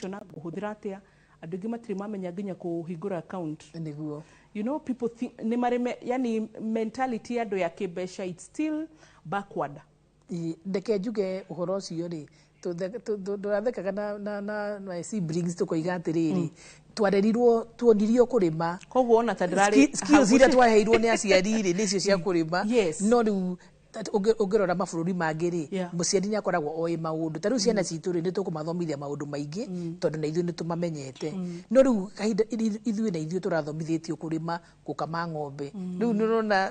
na guhuthira atia andu ingi matiri mamenya nginya kuhingura account niguo you know people think ni mareme yani mentality andu ya kibesha it's still backward ndeke njuge uhoro ucio ri turathekaga na siblings tukoiga atiriri twarerirwo tuonirio kurima koguo ona ta ndirari skills iria twaheirwo ni aciari ri nicio cia kurima no riu ungirora mabururi mangiri muciari ni akoragwo oi maundu tariu ciana citu ri nitukumathomithia maundu maingi tondu na ithu nitumamenyete no riu ithu na ithu turathomithitio kurima gukama ng'ombe riu nirona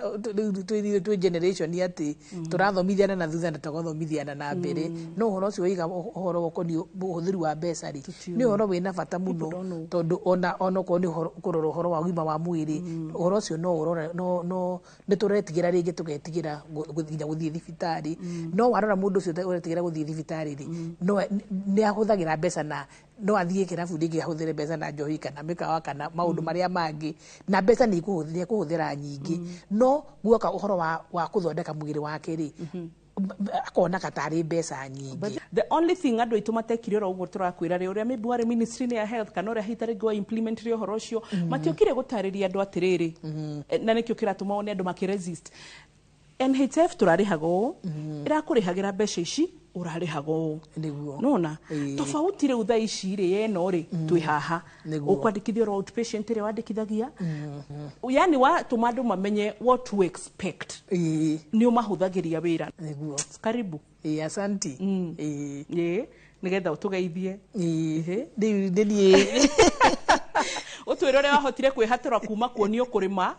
twi generation ati turathomithiana na thutha na tugathomithiana na mbere no horo ucio wiga horo ukoni uhuthiri wa mbeca ri ni horo wina bata muno tondu ona ko ni kurora horo wa gima wa mwiri horo ucio no urora no nituretigira ringi tugetigira nginya guthii thibitari no warora mundu ucio uretigira guthii thibitari ri no ni ahuthagira mbeca na no athie kirabu ringi ahuthire mbeca na njohi kana mikawa kana maundu maria mangi na mbeca ni kuhuthira nyingi no guoka uhoro wa kuthondeka mwiri wake ri akona katari mbeca nyingi the only thing andu itu matekire ro uguo turakwira ri uria maybe wari ministry ni ya health kana uria hitari go implement ri uhoro ucio matiokire gutariria andu atiriri na nikio kiratuma one andu makiresist NHF turarihago irakurihagira mbeca ici urarihago niguo nona tofauti ri utha ici ri yeno ri twi haha ukwandikithio ro outpatient ri wandikithagia yani wa tumandu mamenye what to expect ni umahuthagiria wira niguo karibu asanti nigetha utugeithie ni utwire uri wahotire kwihatira kuma kuonio kurima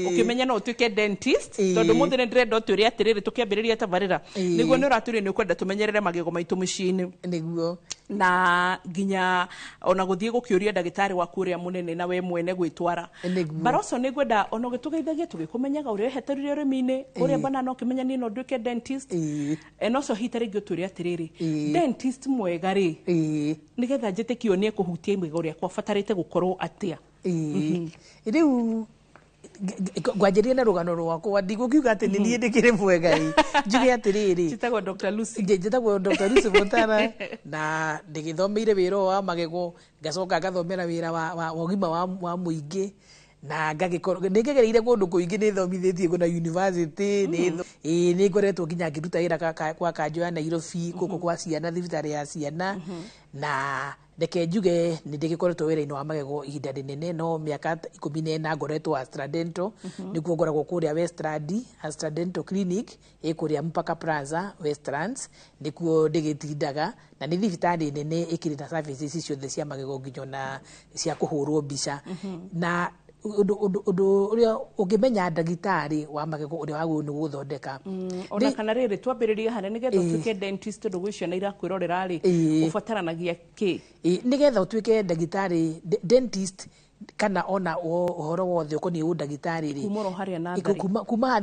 ukimenya no utuike dentist tondu muthire ndirenda utwire atiriri tukiambiriria tabarira niguo ni uratwire ni ukwenda tumenyerere magego maitu muciini niguo na nginya ona guthie gukiuria ndagitari waku uria munene na we mwene gwitwara baroso ni gwenda ona gitugeithagia tugikumenyaga uria heterire urimini uria bana no kimenya ni no nduike dentist enoso hitari ngitwire atiriri dentist mwega ri nigetha njitikio ni kuhutia imego ria kwa fatarite gukorwo atia riu gwajiria na rugano rwakwa ndigukiuga ati ni nie ndikire mwega njuge atiriri njitagwo Dr. Lucy Fontana na ndigithomeire wira wa magego ngacoka ngathomera wira wa ugima wa na ngigereire kundu kuingi ni thomithitie kuna university ni ngoretwo nginya ngiruta wira kwa kanjo ya Nairobi kuko kwa ciana thibitari ya ciana na ndeke njuge ni ndigikoretwo wira-ini wa magego ihinda rinene no miaka 14 ngoretwo Astradental nikuo ngoragwo kuria Westland Astradental Clinic ikuria Mpaka Plaza Westlands nikuo ndigitindaga na ni thibitari nene ikiri na services ciothe cia magego nginyo na cia kuhurwo mbica na undu uria ungimenya ndagitari wa magego uria wagu ni guthondeka ona kana riri twambiriria hane nigetha utuike dentist ndu gwicio na irakwirorera ri ubataranagia ki nigetha utuike ndagitari dentist kana ona uhoro wothe ukoni undagitari ri kuma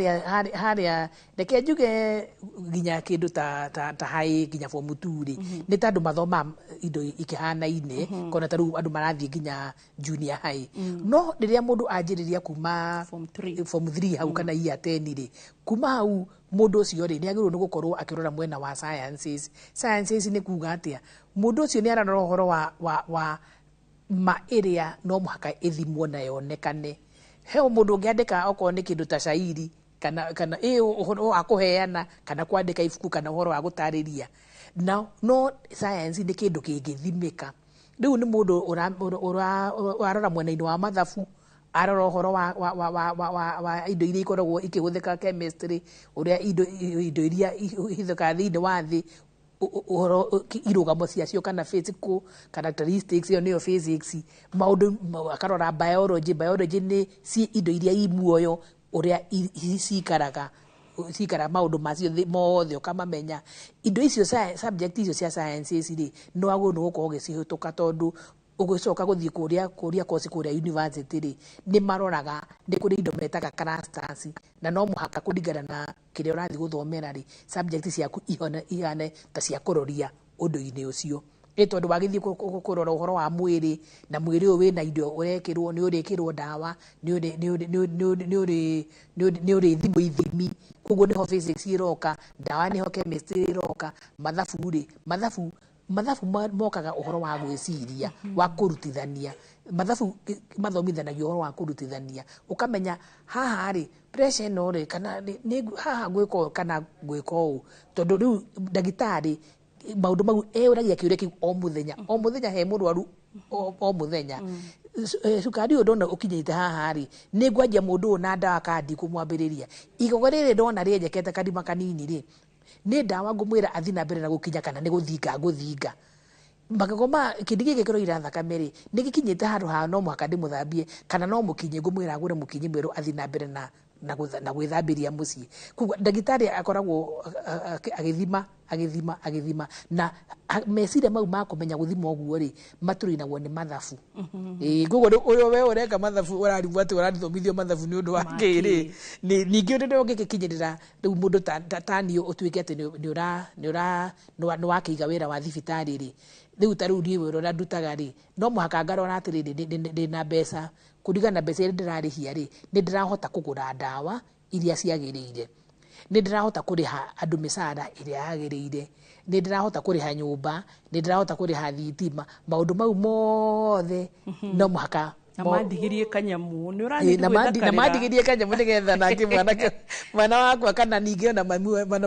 haria ndeke njuge nginya kindu ta hai nginya form 2 ri ni tandu mathoma indo ikihana-ine kona taru andu marathie nginya junior high no riria mundu anjiriria kuma form 3 hau kana year 10 ri kuma hau mundu ucio ri ni agirwo ni gukorwo akirora mwena wa sciences ni kuga atia mundu ucio ni ararora uhoro wa ma area no muhaka ithimwo na yonekane he mundu ungiandika oko ni kindu ta shairi kana uhoro akuheana kana kwandika ibuku kana uhoro wa gutariria no science ni kindu kingithimika riu ni mundu urarora mwena-ini wa mathabu arora uhoro wa indo iria ikoragwo ikihuthika chemistry uria indo iria ihithika thiini wa thi uhoro irugamo ciacio kana physical characteristics iyo niyo physics maundu akarora biology ni si indo iria imuoyo uria cikaraga maundu macio mothe ukamamenya indo icio subject icio cia sciences ri no agu no gukorwo gicihituka tondu ugicoka guthie kuria course kuria university ri ni maroraga ni kuri indo metaga clusters na no muhaka kuringana na kiria urathi guthomera ri subject ciaku ihane ta cia kuroria undu-ini ucio tondu wagithie kurora uhoro wa mwiri na mwiri uyu wina indo urekirwo ni urikirwo dawa ni uri thimu ithimi koguo niho physics iroka dawa niho chemistry iroka mathabu mathabu mokaga uhoro wa gwiciria wa kurutithania mathabu mathomithanagio uhoro wa kurutithania ukamenya haha ri pressure no ri kana ni haha gwiko kana gwiko tondu riu ndagitari maundu mau uragia kiuria kiu o muthenya he murwaru o muthenya sukari uyu ndona ukinyite haha ri ni ngwanjia mundu na ndawa kandi kumwambiriria igogo riri ndona rienjekete kadima kanini ri ni ndawa ngumwira athi na mbere na gukinya kana ni guthinga magagoma kindi giki kiroira thakame ri ni gikinyite handu ha no mwaka ndimuthambie kana no mukinye ngumwira agure mukinye mweru athi na mbere na gwithambiria mucii kuga ndagitari akoragwo agithima na meciria mau ma kumenya guthima uguo ri maturinagwo ni mathabu gugo uyo we ureka mathabu urarigwo ati urathomithio mathabu ni undu wa kiri ningi undu ngikikinyirira riu mundu tanio utuike ati ni wakiiga wira wa thibitari ri riu taru ni wiro na ndutaga ri no muhaka ngarora atiriri ndina mbeca kurigana mbeca iria ndirarihia ri ni ndirahota kugura ndawa iria ciagirire ni ndirahota kuriha andu micara iria yagirire ni ndirahota kuriha nyumba ni ndirahota kuriha thitima maundu mau mothe no muhaka na mandigirie kanyamu ni urani na mandigirie kanyamu nigetha nake mwana wakwa kana ninge na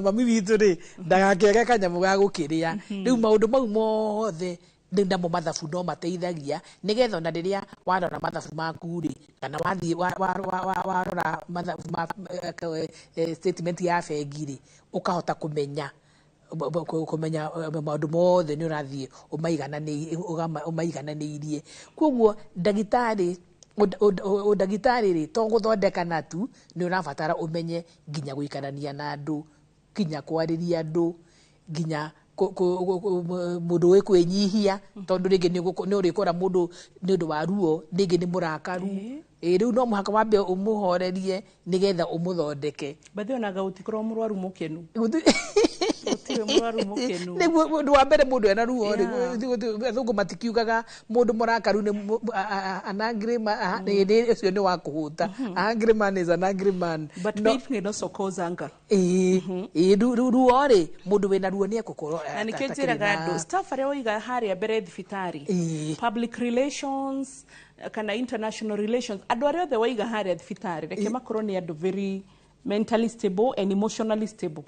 mami witu ri ndagakege kanyamu ga gukiria riu maundu mau mothe ndamo mathabu no mateithagia nigetha na riria warora mathabu maku ri kana wathi warora mathabu ma statement ya bengi ri ukahota kumenya maundu mothe ni urathie umaigananiirie koguo ndagitari ri to guthondekana tu ni urabatara umenye nginya guikarania na andu nginya kwariria andu nginya mundu we kwenyihia tondu ringi ni urikora mundu ni undu wa ruo ringi ni murakaru riu no muhaka wambe umuhorerie nigetha umuthondeke bathi ona gautikoro murwaru mukenu niguo wa mbere mundu ena ruo thungu matikiugaga mundu murakaru ni angry man ucio ni wa kuhuta angry man is an angry man but faith can also cause anger ruo ri mundu wina ruo ni ekukorwo na nikijiraga andu staff aria oiga haria mbere thibitari public relations kana international relations andu aria othe waiga haria thibitari reke makorwo ni andu very mentally stable and emotionally stable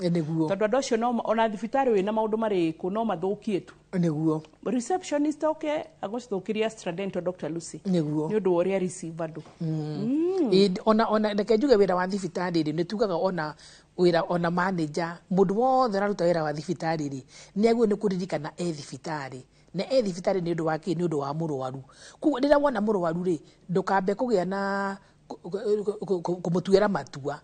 tondu andu acio no ona thibitari wina maundu mariku no mathukie tu niguo receptionist agocithukiria Stradent Dr. Lucy ni undu uria receive andu ona reke njuge wira wa thibitari ri ni tugaga ona wira ona manager mundu wothe raruta wira wa thibitari ri ni aguo ni kuririkana thibitari na thibitari ni undu wake ni undu wa murwaru ku rira wona murwaru ri ndukambe kugia na kumutuira matua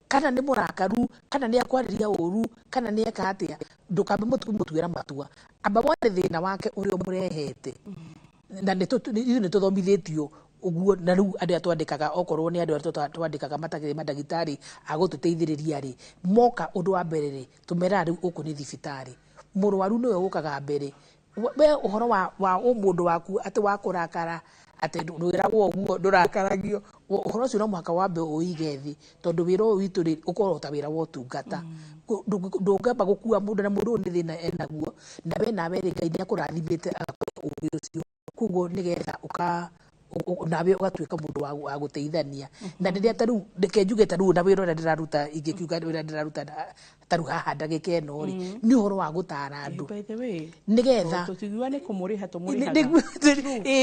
kana ni murakaru kana ni akwariria uru kana ni akatia ndukambe mutuira matua amba wone thina wake urio murehete na ni tuthomithitio uguo na riu andu atwandikaga okorwo ni andu atwandikaga matakire madagitari agututeithiriria ri moka undu wa mbere ri tumera riu uku ni thibitari murwaru niwe ukaga mbere we uhoro wa umundu waku ati wa kurakara ati ndwiragwo uguo ndurakaragio uhoro ucio no muhaka wambe uige thi tondu wira uyu witu ri ukorwo ta wira wa utungata ndungamba gukua mundu na mundu ni thina enaguo na we nawe ri Ngai ni akurathimite agakuhe uyu ucio kuguo nigetha nawe ugatuika mundu wa guteithania na riria taru reke njuge taru na wira ndiraruta ingikiuga wira ndiraruta taru haha ndagika eno ri ni uhoro wa gutara andu by the way nigetha tutigwa ni kumuriha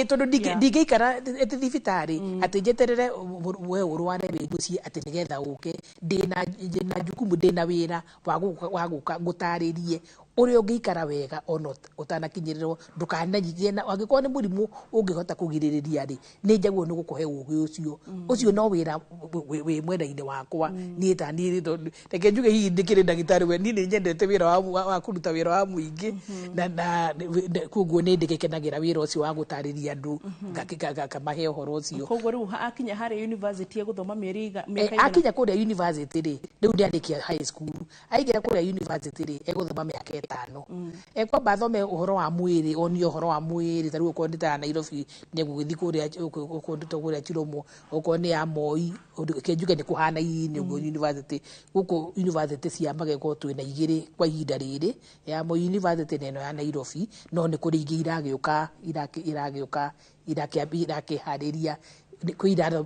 tondu ndingeikara thibitari ati njeterere we urware wi mucii ati nigetha uke ndina jukumu ndina wira wa guka gutaririe uria ungiikara wega ono utanakinyirirwo ndukananyithie na angikorwo ni murimu ungihota kugiririria ri ni njaguo ni gukuhe ugi ucio no wira wi mwenda-ini wakwa ni tani reke njuge hihi ndikiri ndagitari we ni nyendete wira wa kuruta wira wa muingi na kuguo ni ndikenagira wira ucio wa gutariria andu ngakamahe uhoro ucio koguo riu akinya hari university guthoma miaka akinya kuria university ri riu ndiarikia high school aigira kuria university ri eguthoma miaka 5 kwamba athome uhoro wa mwiri oni uhoro wa mwiri tariu ko ndita Nairobi ne gugithi kuria ko ndito kuria Chiromo ko ni ya Moi kenjuge ni kuhana ini ugo university guko university cia magego twina igiri kwa ihinda riri ya Moi university neno ya Nairobi no ni kuri ingi iragiuka irakihariria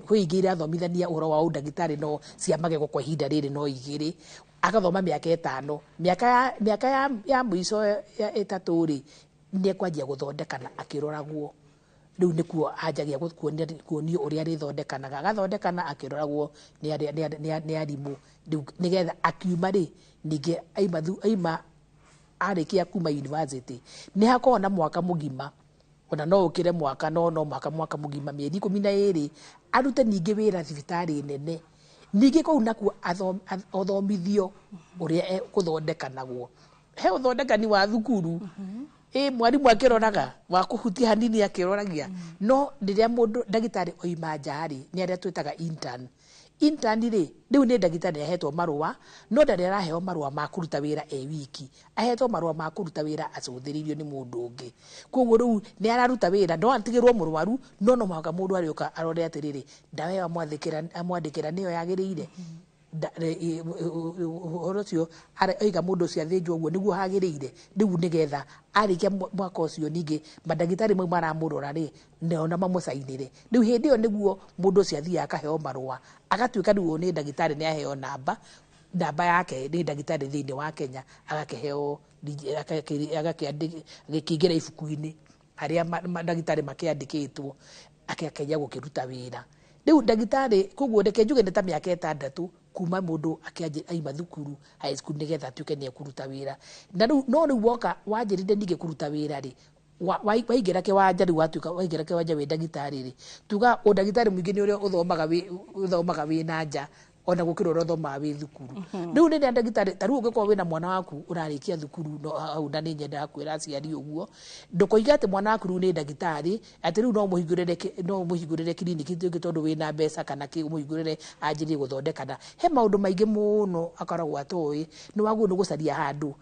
kuigira thomithania uhoro wa udagitari no cia magego kwa ihinda riri no igiri agathoma miaka 5 miaka ya mwiso ya 3 ri ni kwanjia guthondekana akiroragwo riu nikuo ajagia kuonio uria rithondekanaga agathondekana akiroragwo ni arimu riu nigetha akiuma ri ninge aima arikia kuma university ni hakona mwaka mugima ona no ukire mwaka no mwaka mugima mieri 12 arute ninge wira thibitari nene ninge ko nakuo athomithio uria kuthondekanagwo he uthondekani wa thukuru mwarimu akiroraga wa kuhutia hanini akiroragia no riria mundu ndagitari oima njari ni aria twitaga intern ri riu ni ndagitari ahetwo marua no ndari araheo marua ma kuruta wira wiki ahetwo marua ma kuruta wira acuthiririo ni mundu ungi koguo riu ni araruta wira no atigirwo murwaru no mwaka mundu arioka arore atiriri ndawa ya amwandikira niyo yagirire orocio aiga mundu cia thinjwo guo niguo hagirire riu nigetha arikia mwaka ucio ningi madagitari mau maramurora ri neona mamucainire riu hindi yo niguo mundu cia thia akaheo marua agatuika riu ni ndagitari ni aheo namba yake ni ndagitari thiini wa Kenya agakeheo agakiingira ibuku-ini haria madagitari makiandikitwo akakenya gukiruta wira riu ndagitari koguo ndeke njuge nita miaka 6 kuma mundu akianjia aima thukuru high school nigetha atuike ni kuruta wira na riu woka wanjirinde nige kuruta wira ri waingira ke wanja riu watuika waingira ke wanja wi ndagitari ri tuga ndagitari mwingi ni uria uthomaga wi na nja ona gukirora thoma wi thukuru riu ni ndagitari tariu ungikwa wina mwana waku urarikia thukuru no au ndani nyenda kwira aciari uguo ndukoiga ati mwana waku ni ndagitari ati riu no muhingurire kliniki tingi tondu wina mbeca kana ki muhingurire anjiri guthondekana he maundu maingi muno akoragwo atoi ni wagu ni gucaria handu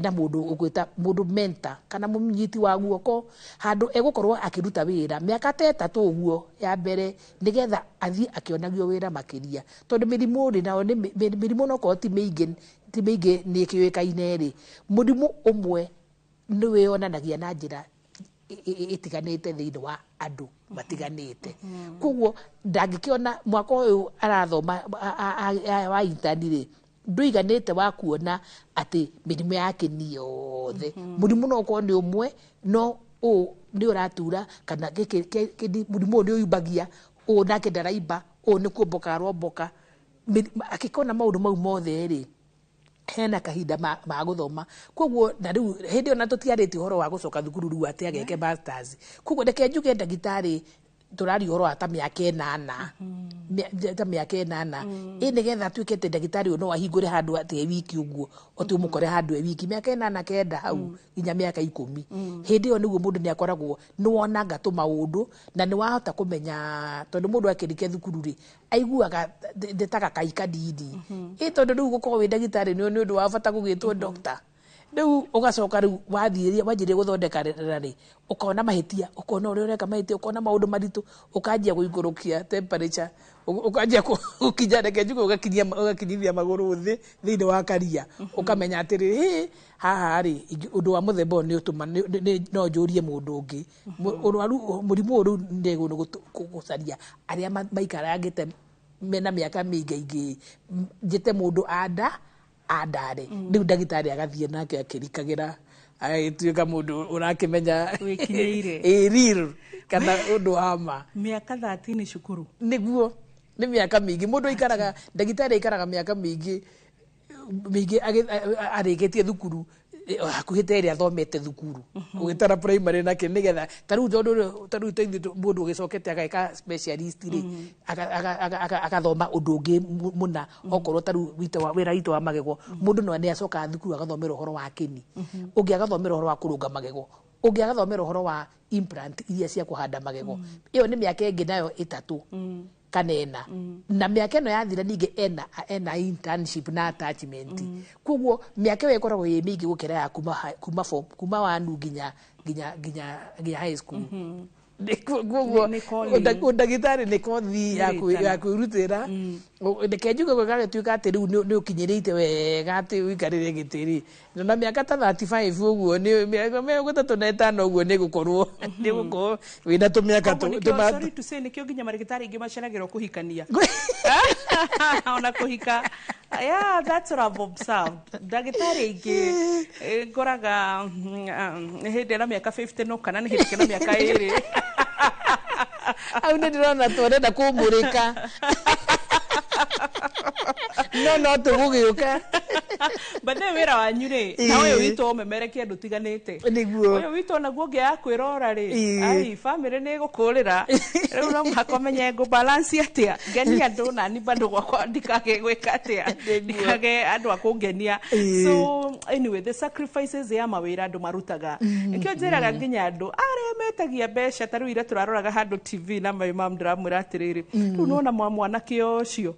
na mundu ugwita mundu mentor kana munyiti wa guoko handu egukorwo akiruta wira miaka 3 uguo ya mbere nigetha athii akionagio wira makiria tondu mirimu ri nao ni mirimu no ko ti meige ni kiwekaine ri murimu umwe ni wionanagia na njira itiganite thiini wa andu matiganite koguo ndangikiona mwaka uyu arathoma wa intern ri nduiganite wa kuona ati mirimu yake ni yothe murimu no ko ni umwe no ni uratura kana murimu ni uyubagia nake ndaraiba ni kuomboka aromboka akikona maundu mau mothe ri hena kahinda ma guthoma koguo na riu hindi ona tutiarite horo wa gucoka thukuru riu ati ageke masters koguo ndeke njuge ndagitari turari horo ata miaka 8 ta miaka 8 nigetha atuike te ndagitari no ahingure handu ati wiki uguo oti umukore handu wiki miaka 8 kenda hau inya miaka 10 hindi yo niguo mundu ni akoragwo ni wona ngatu maundu na ni wahota kumenya tondu mundu akirikia thukuru ri aiguaga ndetaga kaika didi tondu riu gukorwo wi ndagitari ni undu wa bata gugitwo doctor riu ugacoka riu wathiria wanjirie guthondeka ri ukona mahitia ukona uria ureka mahitia ukona maundu maritu ukanjia guigurukia temperature ukanjia gukinya reke njugo ugakinyithia maguru thiini wa karia ukamenya atiri haha ri undu wa muthemba ni utuma no njurie mundu ungi murimu uru ndego gucaria aria maikarangite mena miaka mingi njite mundu andare riu ndagitari agathie nake akirikagira agituika mundu urakimenya wikinyeire real kana undu ama miaka 30 cukuru niguo ni miaka mingi mundu ikaraga ndagitari ikaraga miaka mingi arikitie thukuru hakuhite ria thomete thukuru ugitara primary nake nigetha tariu tondu mundu ugicokete agaika specialist ri agathoma undu ungi muna okorwo tariu wira wito wa magego mundu no ni acoka thukuru agathomera uhoro wa kini ungi agathomera uhoro wa kurunga magego ungi agathomera uhoro wa implant iria cia kuhanda magego iyo ni miaka ingi nayo 3 kanena na miaka no yathira ninge ena internship na attachment kuguo miaka we koragwo ye mingi gukira ya kuma wanu ginya high school ndagitari ni kothi ya kwirutira ndekenjuga gwa tuika ati riu ni ukinyirite wega ati wikarire gitiri na miaka ta 35 uguo ni miaka me gutatu na 5 uguo ni gukorwo wina tu miaka tu sorry to say nikio ginya marigitari ingi maceragirwo kuhikania ona kuhika. Yeah, that's what I've observed. Ndagitari ingi ngoraga hindi na miaka 50 no kana ni hindi na miaka 2 au ndirona twenda kumurika no tugugiuka but then wira wanyu ri na uyu witu umemereki andu tiganite niguo uyu witu naguo ngi akwirora ri ai family ni gukurira riu no makomenye go balance atia genia andu na ni bandu gwakwa ndikage gwika atia ndikage andu akungenia. So anyway, the sacrifices ya mawira andu marutaga ikio njiraga nginya andu are metagia besha taru ira turaroraga handu TV na my mom ndramura atiriri riu nona mwana kio ucio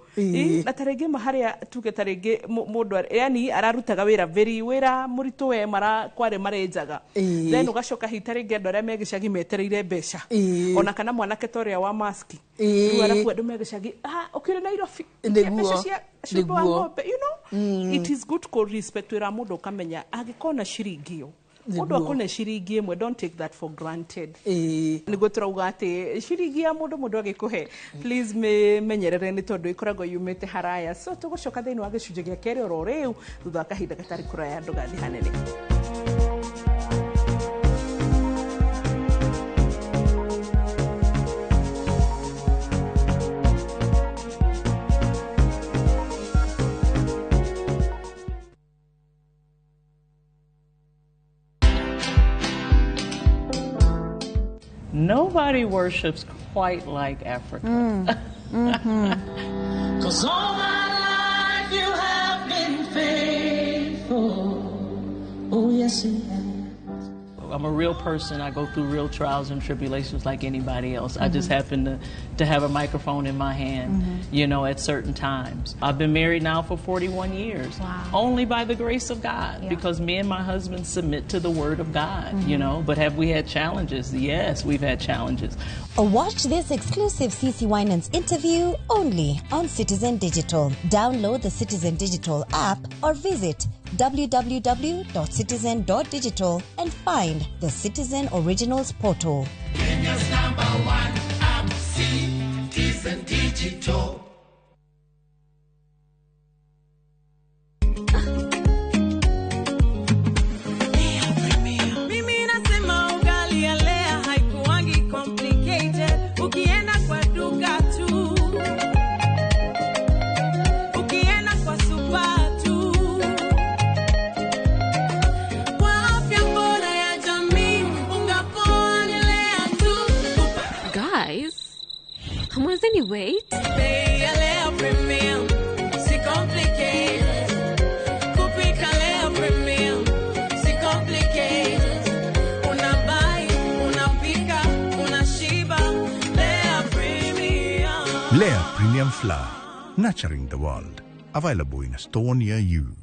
na tarege maharia tuge tarege mundu yani ararutaga wira very wira muritu we mara kware marenjaga then ugacoka hitarege andu aria megicagi metereire besha ona kana mwanake toria wa mask riu arafu andu megicagi ukire Nairobi besha cia shimbo ngope you know it is good to respect wira mundu kamenya agikona shiringio mundu akone shiringi imwe, don't take that for granted. Nigo turauga ati shiringi ya mundu agikuhe please menyerere ni tondu ikoragwo yumite haraya. So tugucoka thiini wa gicunje gia keri oro riu thutha wa kahinda gatari kuraya ndugathi hanene. Nobody worships quite like Africa. 'Cause all my life you have been faithful. Oh yes, you have. I'm a real person. I go through real trials and tribulations like anybody else. I just happen to have a microphone in my hand, you know, at certain times. I've been married now for 41 years. Wow. Only by the grace of God, because me and my husband submit to the word of God, you know. But have we had challenges? Yes, we've had challenges. Watch this exclusive CeCe Winans interview only on Citizen Digital. Download the Citizen Digital app or visit www.citizen.digital and find the Citizen Originals portal. Kenya's #1 app, Citizen Digital. Anyway, Lea Premium Flour, nurturing the world. Available in a store near you.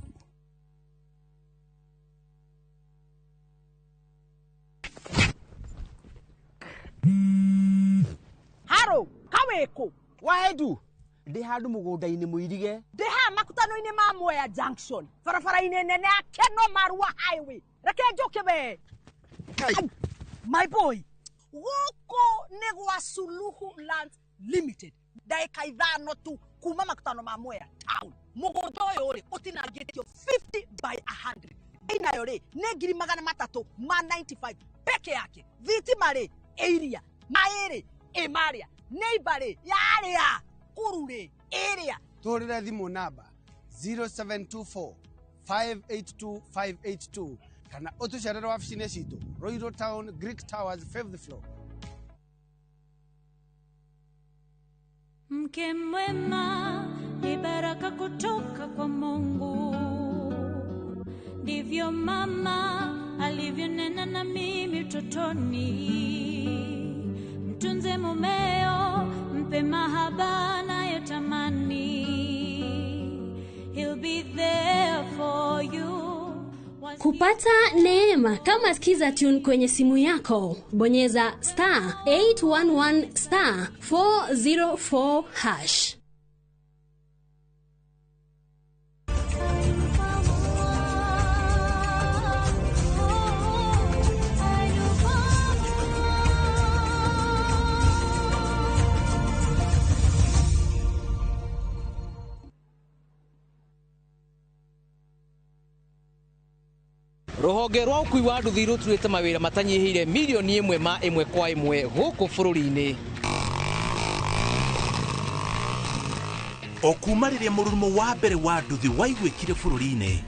Haro, kaweko. Waedu. Ndihadu mugunda-ini muirige. Ndiha makutano-ini ma Mwea Junction. Farafara-ini nene Keno Marua Highway. Reke njoke be. My boy. Woko negwa Suluhu Land Limited. Daika ithano tu kuma makutano ma Mwea Town. Mugunda uyu uri utinagitio 50 by 100. Ina yore negiri magana matatu ma 95 peke yake. Viti mare area maere emaria neighbor yaria kurure area torira thimu namba 0724 582 582 kana otucerera wabici-inĩ citũ Royal Town Greek Towers 5th floor. Mke mwema ni baraka kutoka kwa Mungu, ndivyo mama alivyonena na mimi utotoni. Mtunze mumeo, mpe mahali Baba nayotamani, he'll be there for you. Kupata neema kama skiza tune kwenye simu yako, bonyeza *811 *404#. Ruhonge rwa ukui wa nduthi ruturite mawira matanyihire milioni 1 ma 1 kwa 1 guku bururi-ini. Okuma riria murumo wa mbere wa nduthi waigwikire bururi-ini,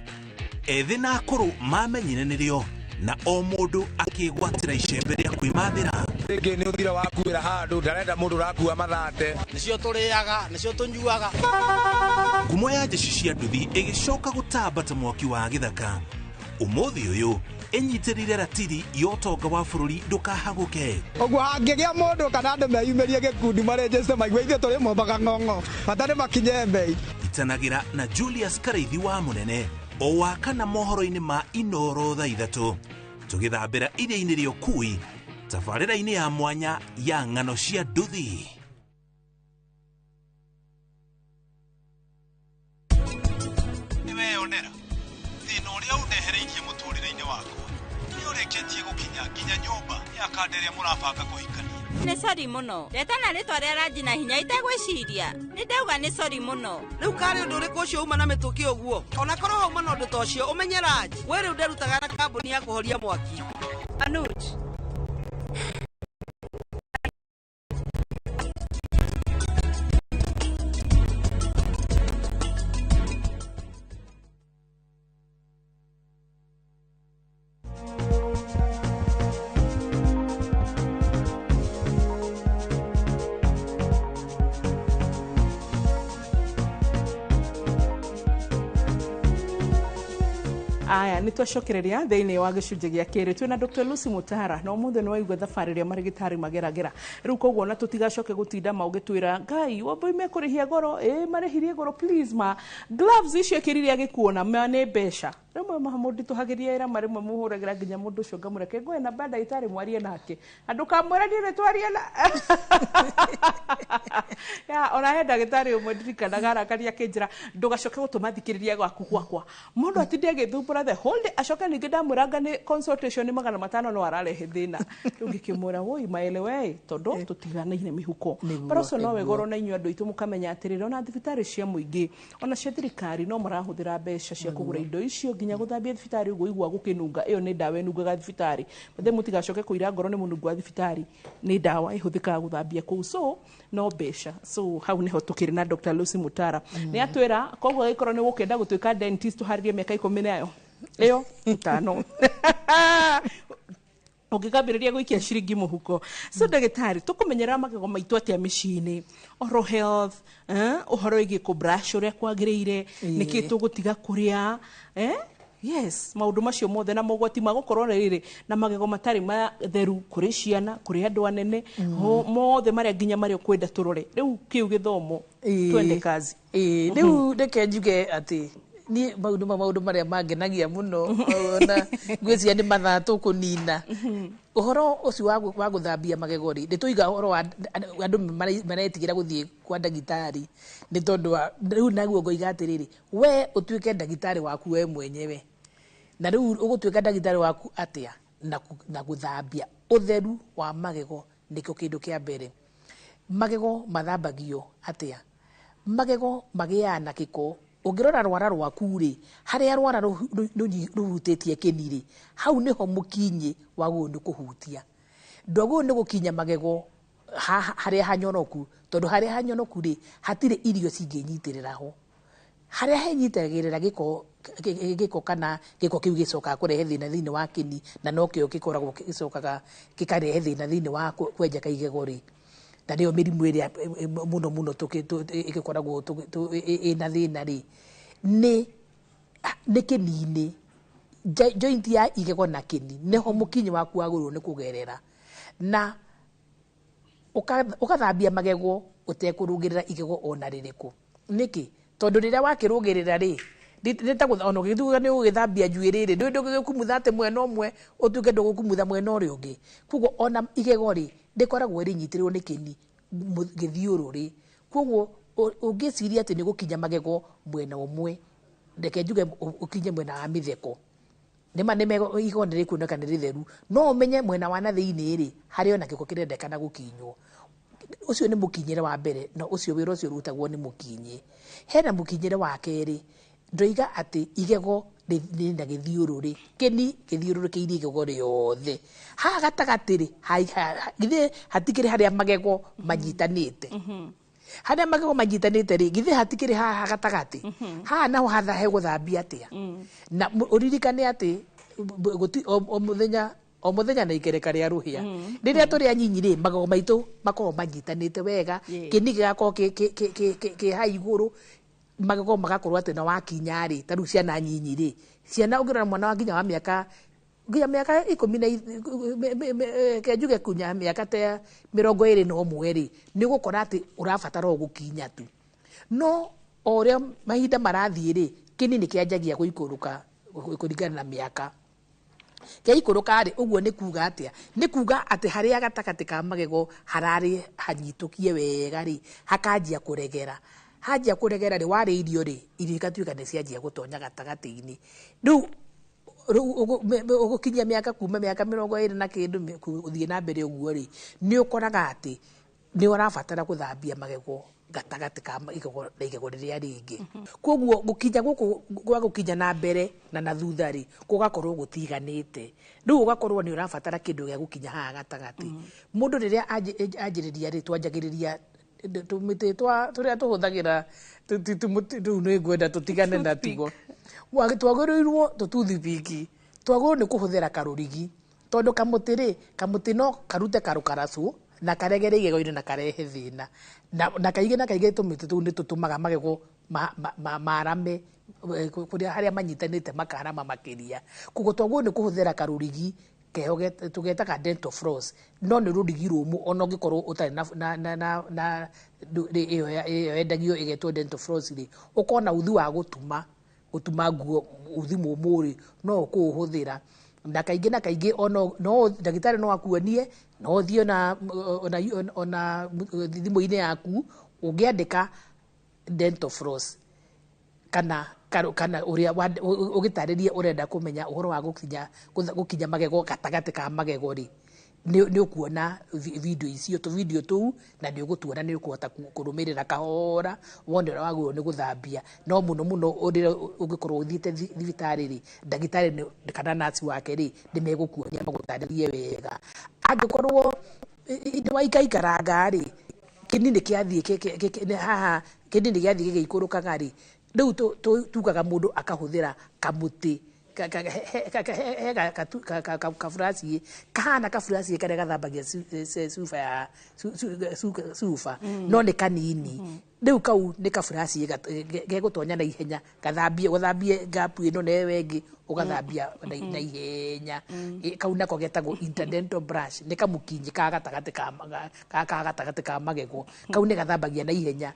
ethi na akuru mamenyire nirio na o mundu akigwatira icembe ria kwimathira. Ringi ni uthira wakuira handu ndarenda mundu rakua mathate, nicio turiaga nicio tunyuaga. Ngumo ya jeshi cia nduthi igicoka gutambata mwaki wa githaka. Umuthi uyu enyitirire ratiri yotonga wa bururi ndukahaguke. Ogwo hangigia mundu kana andu meyumirie gikundi marejeste maigwa ithe turi mombaga ng'ong'o batari makinye mbei. Itanagira na Julius Kareithi wa Munene o wakana mohoro-ini ma Inoro thaa 3 tugithambira iria-ini ria ukui tabarĩra-ini ya mwanya ya ng'ano cia nduthi. Niwe onera thina uria undehereirie muturire-ini wakwa ni urikitie gukinya nginya nyumba ya kanderia murabanga kuhikania. Ni sorry muno retana ritwa ria ranji na hinya itegwiciria ni ndauga ni sorry muno. Riu kari undu uriku ucio uma na mituki uguo ona korwo hauma na undu tocio umenye ranji we riu nderutaga na kambuni ya kuhoria mwaki. Anuj aya nitwacokereria thiini wa gicunje gia kiri twina Dr. Lucy Mutara no muthe no waigwa thabari ria marigitari mageragera riu koguo na tutigacoke gutinda maugitwira ngai wambo ime kurihia goro marihirie goro please ma gloves icio kiriria gikuona ma ni besha rimwe mahamudi tuhagiria ira marimwe muhuragira nginya mundu ucio ngamureke ngoe na banda itari mwarie nake andu kamwira ndire twarie na ya ona henda gitari umwe ndirikana garakaria kinjira ndugacoke gutuma thikiriria gwaku gwakwa mundu atinde agithumbura the whole day acoke ningi ndamuranga ni consultation ni 500 no ararehe thina riu ngikimura woi maelewe tondu tutiganaine mihuko paroso no wegoro na inyu andu itu mukamenya atirira ona thibitari cia muingi ona cia thirikari no marahuthira mbeca cia kugura indo icio nginya guthambia thibitari uguo igwa gukinunga iyo ni dawa enungaga thibitari bathe mutigacoke kuira ngoro ni munungu wa thibitari ni dawa ihuthikaga guthambia kuu so no mbeca so hau niho tukiri na Dr. Lucy Mutara ni atwira koguo gikoro ni gukenda gutuika dentist haririe miaka 10 nayo iyo utano ugikambiriria guikia ciringi muhuko so ndagitari tukumenyera magego maitu atia micini oral health uhoro igi ku brush uria kwagiriire niki tugutiga kuria yes maundu macio mothe na mogwati magukorwo riri na magego matari matheru kuri ciana kuri andu anene mothe maria nginya maria kwenda turore riu kiu githomo twende kazi riu ndeke njuge ati ni maundu maria mangenagia muno na ngwiciria ni mathatu kunina uhoro ucio wa guthambia magego ri ndituiga uhoro wa andu maretigira guthie kwa ndagitari ni tondu riu naguo ngoiga atiriri we utuike ndagitari waku we mwenyewe na riu ugutuika ndagitari waku atia na guthambia utheru wa magego nikio kindu kia mbere magego mathambagio atia magego magiana na kiko ungirora rwara rwaku ri haria rwara ruhutitie kiniri hau niho mukinyi waguo ni kuhutia ndogo ni gukinya magego haria hanyoroku tondu haria hanyoroku ri hatire irio cinginyitirira ho haria henyitagirira giko kana giko kiu gicoka kurehe thina thini wa kini na no kio gikoragwo gicokaga gikarehe thina thini wa kwenja kaigego ri na ndio mirimu iria muno igikoragwo ina thina ri ni kinini joint ya igego na kini neho mukinyi waku agurwo ni kugerera na ukathambia magego utekurugirira igego ona ririku niki tondu rira wakirugirira ri ndita ona githuga ni ugithambia njuiri ri ndu gukumuthate mwena umwe utuke ndu gukumutha mwena uri ungi kugo ona igego ri ndikoragwo rinyitirwo ni kini githiuru ri kugo ungiciria ati ni gukinya magego mwena umwe ndeke njuge ukinye mwena wa mitheko nima nimego igego ni rikuoneka ni ritheru no umenye mwena wa na thiini ri hari ona giko kirendekana gukinywo ucio ni mukinyire wa mbere no ucio wira ucio rutagwo ni mukinyi hena mukinyire wa keri ndoiga ati igego ni na githiuru ri kini githiuru ki igego riothe ha gatagatiri githe hatikiri haria magego manyitanite haria magego manyitanite ri githe hatikiri ha gatagati ha naho hatha he guthambia atia na uririkane ati o muthenya na ikereka ria ruhia riria turi anyinyi ri magego maitu makoro manyitanite wega kini gako ke ha iguru magego magakorwo ati na wakinya ri taru ciana nyinyi ri ciana ungirana mwana wa nginya wa miaka 10 kenjuge kunya miaka te 21 ri ni gukora ati urabatara gukinya tu no oria mahinda marathie ri kini ni kianjagia guikuruka kuringana na miaka keikuruka ri uguo ni kuga atia ni kuga ati haria gatakati ka magego harari hanyitukie wega ri hakanjia kuregera hajia kuregera ri wari irio ri irikatuika ni cianjia gutonya gatagati-ini riu ugukinyia miaka kuma miaka 20 na kindu uthie na mbere uguo ri ni ukoraga ati ni urabatara guthambia magego gatagati ka igego riria ringi koguo gukinya guku gwa gukinya na mbere na thutha ri gugakorwo gutiganite riu ugakorwo ni urabatara kindu gia gukinya ha gatagati mundu riria anjiriria ri twanjagiriria tumite turia tuhuthagira tu ni gwenda tutigane na tugo twagiriirwo tututhibiki twagirwo ni kuhuthira karurigi tondu kamuti no karute karukaracu na karegere igego-ini na karehe thina na kaige tumite tu ni tutumaga magego marame kuria haria manyitanite makarama makiria kugo twagirwo ni kuhuthira karurigi keho tugetaga dental floss no ni rurigi rumu ona ngikorwo utari na iyo endagio igetwo dental floss ri ukona uthi wa gutuma nguo uthi mumuri no kuhuthira na kaingi ono no ndagitari no akuonie no thio na ona thimu-ini yaku ungiandika dental floss kana uria ugitaririe urenda kumenya uhoro wa gukinya magego gatagati ka magego ri ni ukuona video icio tu video tu na ni ugutuona ni ukuhota kurumirira kahora wonde wagwo ni guthambia no muno ungikorwo uthiite thibitari ri ndagitari kana nurse wake ri ni megukuonia magutaririe wega angikorwo ndi waikaikaranga ri kinini kiathie haha kinini giathie giikurukaga ri riu tugaga mundu akahuthira kamuti kafurasi kana kafurasi karia gathambagia sufa no ni kanini riu kau ni kafurasi gegutonya na ihenya guthambie gapu ino newe ingi ugathambia na ihenya kau nako getagwo interdental brush ni kamukinyi ka gatagati ka magego kau ni gathambagia na ihenya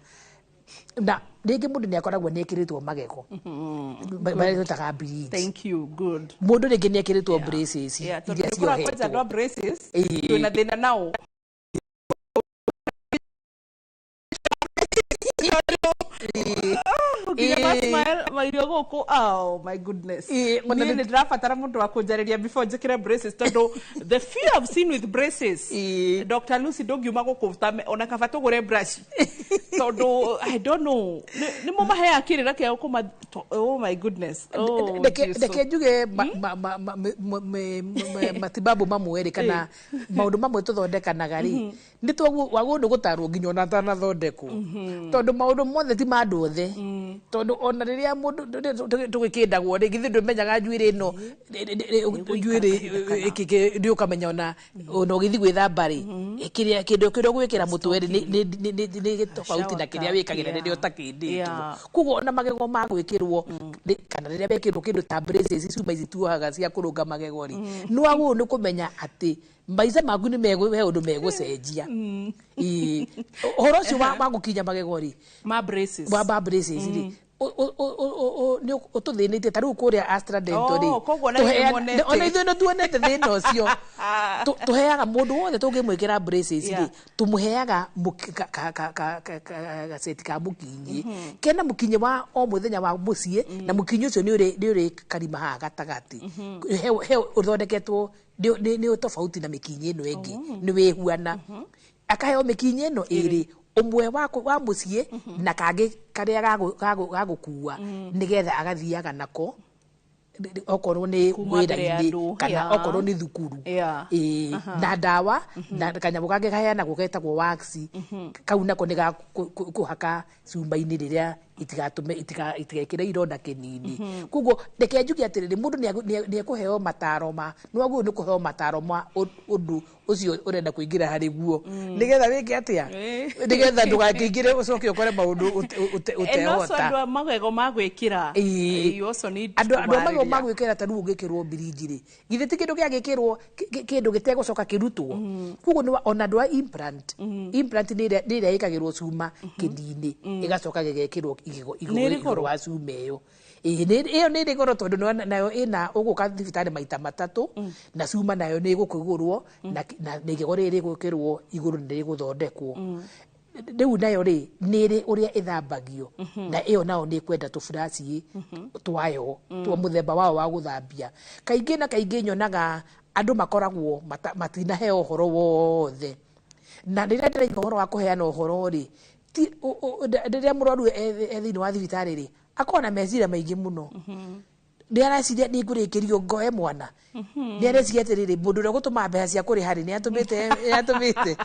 na ringi mundu ni akoragwo ni ekiritwo magego bale tutaga bleeds. Thank you, good. Mundu ringi ni ekiritwo braces iria cio braces tuna thina nao oh my goodness ni ndirabatara mundu wa kunjariria before njikire braces tondu the fear I've seen with braces Dr. Lucy ngiuma gukuta ona kaba tugure brush tondu I don't know ni mo mahe akirira kia kuma oh my goodness ndeke njuge matibabu mamwe ri kana maundu mamwe tuthondekanaga ri ndi wagundu gutarwo nginya ona tanathondekwo tondu maundu mothe ti mandu othe tondu ona riria mundu tugikindagwo ri githi ndumenyaga njuiri ino njuiri ikike ndi ukamenya ona ugithi gwithamba ri kiria kindu kiria gwikira mutwe ri ni gitofauti na kiria wikagira riria utakinditwo kugo ona magego ma gwikirwo kana riria bekirwo kindu ta braces cuma ici tuaga cia kurunga magego ri no agu ni kumenya ati maica maku ni megwe undu megucenjia horo cio wa gukinya magegori ma braces ri ni ututhinite tariu kuria Astra Dental ri ona ithuĩ no tuonete thĩna ũcio tuheaga mũndũ wothe tũngĩmwĩkĩra braces ri tumuheaga gaseti ka mũkinyĩ kena mũkinyĩ wa o mũthenya wa mũciĩ na mũkinyĩ ũcio nĩ ũrĩ karima haha gatagatĩ he ũthondeketwo nĩ tofauti na mĩkinyĩ ĩno ĩngĩ nĩ wĩhuana akaheo mĩkinyĩ ĩno ĩrĩ umwe wa muciĩ na kangĩ karia gagukua nigetha agathiaga nako okorwo ni wĩra-inĩ kana okorwo ni thukuru na ndawa na kanyamũ kangĩ kaheanagwo getagwo wax kau nako nĩ gakũhaka cumba-inĩ rĩrĩa itigekĩre ironda kĩnini koguo reke njuge atĩrĩrĩ mũndũ nĩ ekũheo mataro nĩwagĩrĩirwo nĩ kũheo mataro ma ũndũ ũcio ũrenda kũingĩra harĩ guo nĩgetha wĩke atĩa nĩgetha ndũgakĩingĩre ũcoke ũkore maũndũ ũtehota andũ magego ma gwĩkĩra andũ magego ma gwĩkĩra ta rĩu ũngĩkĩrwo birinji-rĩ githĩ ti kĩndũ gĩagĩkĩrwo kĩndũ gĩtegũcoka kĩrutwo koguo ona andũ a implant nĩ ĩrĩa ĩkagĩrwo cuma kĩni-inĩ ĩgacoka gĩgekĩrwo igũrũ wa cuma ĩyo ĩyo nĩ ĩrĩ goro tondũ nayo ĩna ũgũka thibitarĩ maita matatũ na cuma nayo nĩ ĩgũkĩgũrwo na igego rĩrĩ rĩgũkĩrwo igũrũ nĩ rĩgũthondekwo rĩu nayo rĩ nĩ ĩrĩ ũrĩa ĩthambagio na ĩyo nao nĩ kwenda tũburaci twayo twa mũthemba wao wa gũthambia kaingĩ na kaingĩ nyonaga andũ makoragwo matinaheo ũhoro wothe na rĩrĩa ndĩraigua ũhoro wa kũheana ũhoro rĩ rĩrĩa mũrwaru thĩinĩ wa thibitarĩ rĩ akorwo na meciria maingĩ mũno nĩ areciria nĩ ngũrĩkĩrio ngoe mwana nĩ areciria atĩrĩrĩ mũndũ ũrĩa gũtũma mbeca cia kũrĩha rĩ nĩ atũmĩte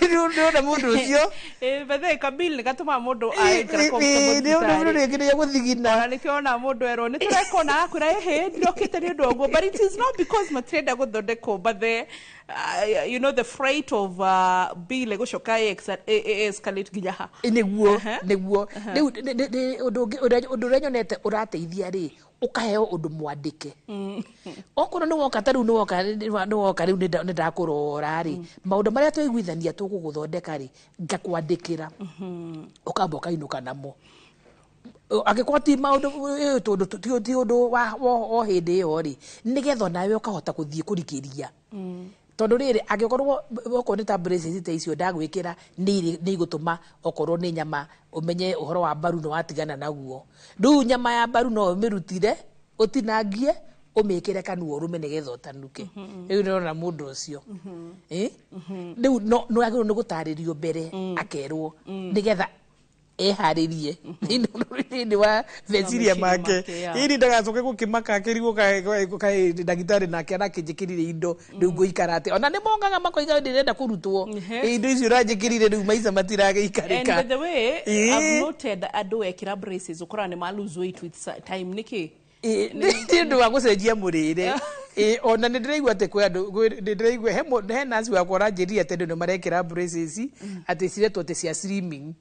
nĩona mũndũ ũcio bethe kabil nĩ gatũma mũndũ nĩ gũthigina nĩkĩo ona mũndũ erwo nĩ tũrekona akwĩra ĩhĩ ndokĩte nĩ ũndũ ũguo but it is not because matirenda gũthondekwo but you know the freight of bill gũcoka escalate nginya ha nĩguo rĩu ũndũ ũrĩa nyonete ũrateithia rĩ ukaheo ũndũ mwandĩke okorwo nĩ woka ta rĩu nĩ woka rĩu nĩ ndakũrora rĩ maũndũ marĩa twaiguithania tũgũgũthondeka rĩ ngakwandĩkĩra ũkamba ũkainũka namo angĩkorwo ti maũndũ tondũ ti ũndũ o hĩndĩ ĩyo rĩ nĩgetha nawe ũkahota gũthiĩ kũrikĩria tondũ rĩrĩ angĩkorwo okorwo nĩ ta braces ta icio ndagwĩkĩra nĩ igũtũma okorwo nĩ nyama ũmenye ũhoro wa mbaru nĩ watigana naguo rĩu nyama ya mbaru no ũmĩrutire ũtinangie ũmĩkĩre kanua ũrũme nĩgetha ũtanuke rĩu nĩrona mũndũ ũcio rĩu no agĩrĩirwo nĩ gũtarĩrio mbere akerwo nĩgetha eharĩrie thĩinĩ wa meciria make ili ndagacoke gũkĩmaka akĩrigwo kaĩ ndagĩtarĩ nake arakĩnjĩkĩrire indo rĩu ngũikara atĩ ona nĩ mongaga makoiga ndĩrenda kũrutwo indo icio ũranjĩkĩrire rĩu maica matiragĩikarĩka. And by the way, I've noted andũ ekĩra braces ũkoraga nĩ ma lose weight with time nĩkĩ nĩ ũndũ wa gũcenjia mũrĩre ona nĩ ndĩraigua atĩ kwĩ andũ nĩ ndĩraigua he nurse wakwa aranjĩrire atĩ andũ nĩ marekĩra braces atĩ ciretwo atĩ cia slimming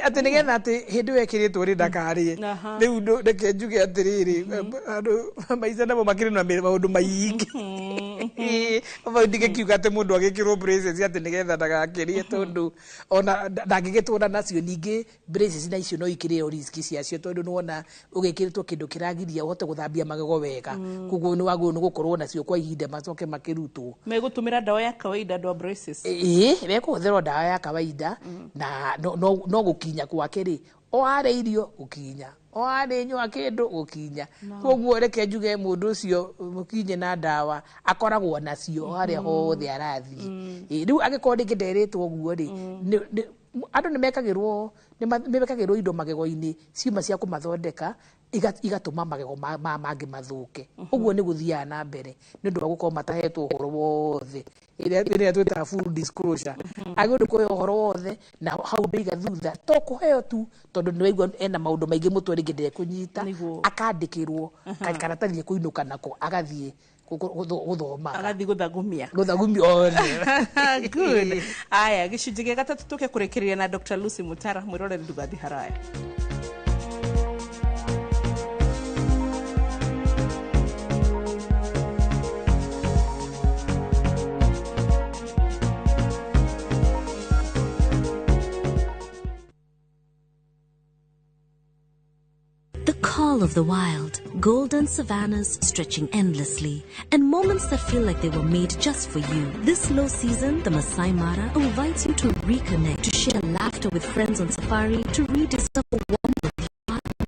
atĩ nĩgetha atĩ hĩndĩ ĩyo ekĩrĩtwo rĩ ndakarĩe rĩu reke njuge atĩrĩrĩ andũ maica namo makĩrĩ na maũndũ maingĩ ndigĩkiuga atĩ mũndũ agĩkĩrwo braces atĩ nĩgetha ndagakĩrie tondũ ona ndangĩgĩtũra nacio ningĩ braces na icio no ikĩrĩo risk ciacio tondũ nĩwona ũgĩkĩrĩtwo kĩndũ kĩragiria ũhote gũthambia magego wega koguo nĩ wagĩrĩirwo nĩ gũkorwo nacio kwa ihinda macoke makĩrutwo megũtũmĩra ndawa ya kawaida andũ a braces megũhũthĩrwo ndawa ya kawaida na no gũkinya gwake rĩ o arĩa irio gũkinya o arĩa nyua kĩndũ gũkinya koguo reke njuge mũndũ ũcio mũkinye na ndawa akoragwo nacio o harĩa hothe arathiĩ rĩu angĩkorwo rĩngĩ nderĩtwo ũguo rĩ andũ nĩ mekagĩrwo indo magego-inĩ ciuma cia kũmathondeka igatũma magego mangĩ mathũke ũguo nĩ gũthiaga na mbere nĩ ũndũ wa gũkorwo matahetwo ũhoro wothe ĩrĩa twĩtaga full disclosure agĩrĩirwo kũheo ũhoro wothe na hau ndaiga thutha to kũheo tu tondũ nĩ waigua ena maũndũ maingĩ mũtwe rĩngĩ ndekũnyita akandĩkĩrwo karatathi kũinũka nako agathiĩ gũthoma agathiĩ gũthagumia good aya gĩcunjĩ gĩa gatatũ tũke kũrekereria na Dr. Lucy Mutara mwĩroreri ndũgathi haraya. call of the wild, golden savannas stretching endlessly, and moments that feel like they were made just for you. This low season, the Masai Mara invites you to reconnect, to share laughter with friends on safari, to rediscover warmth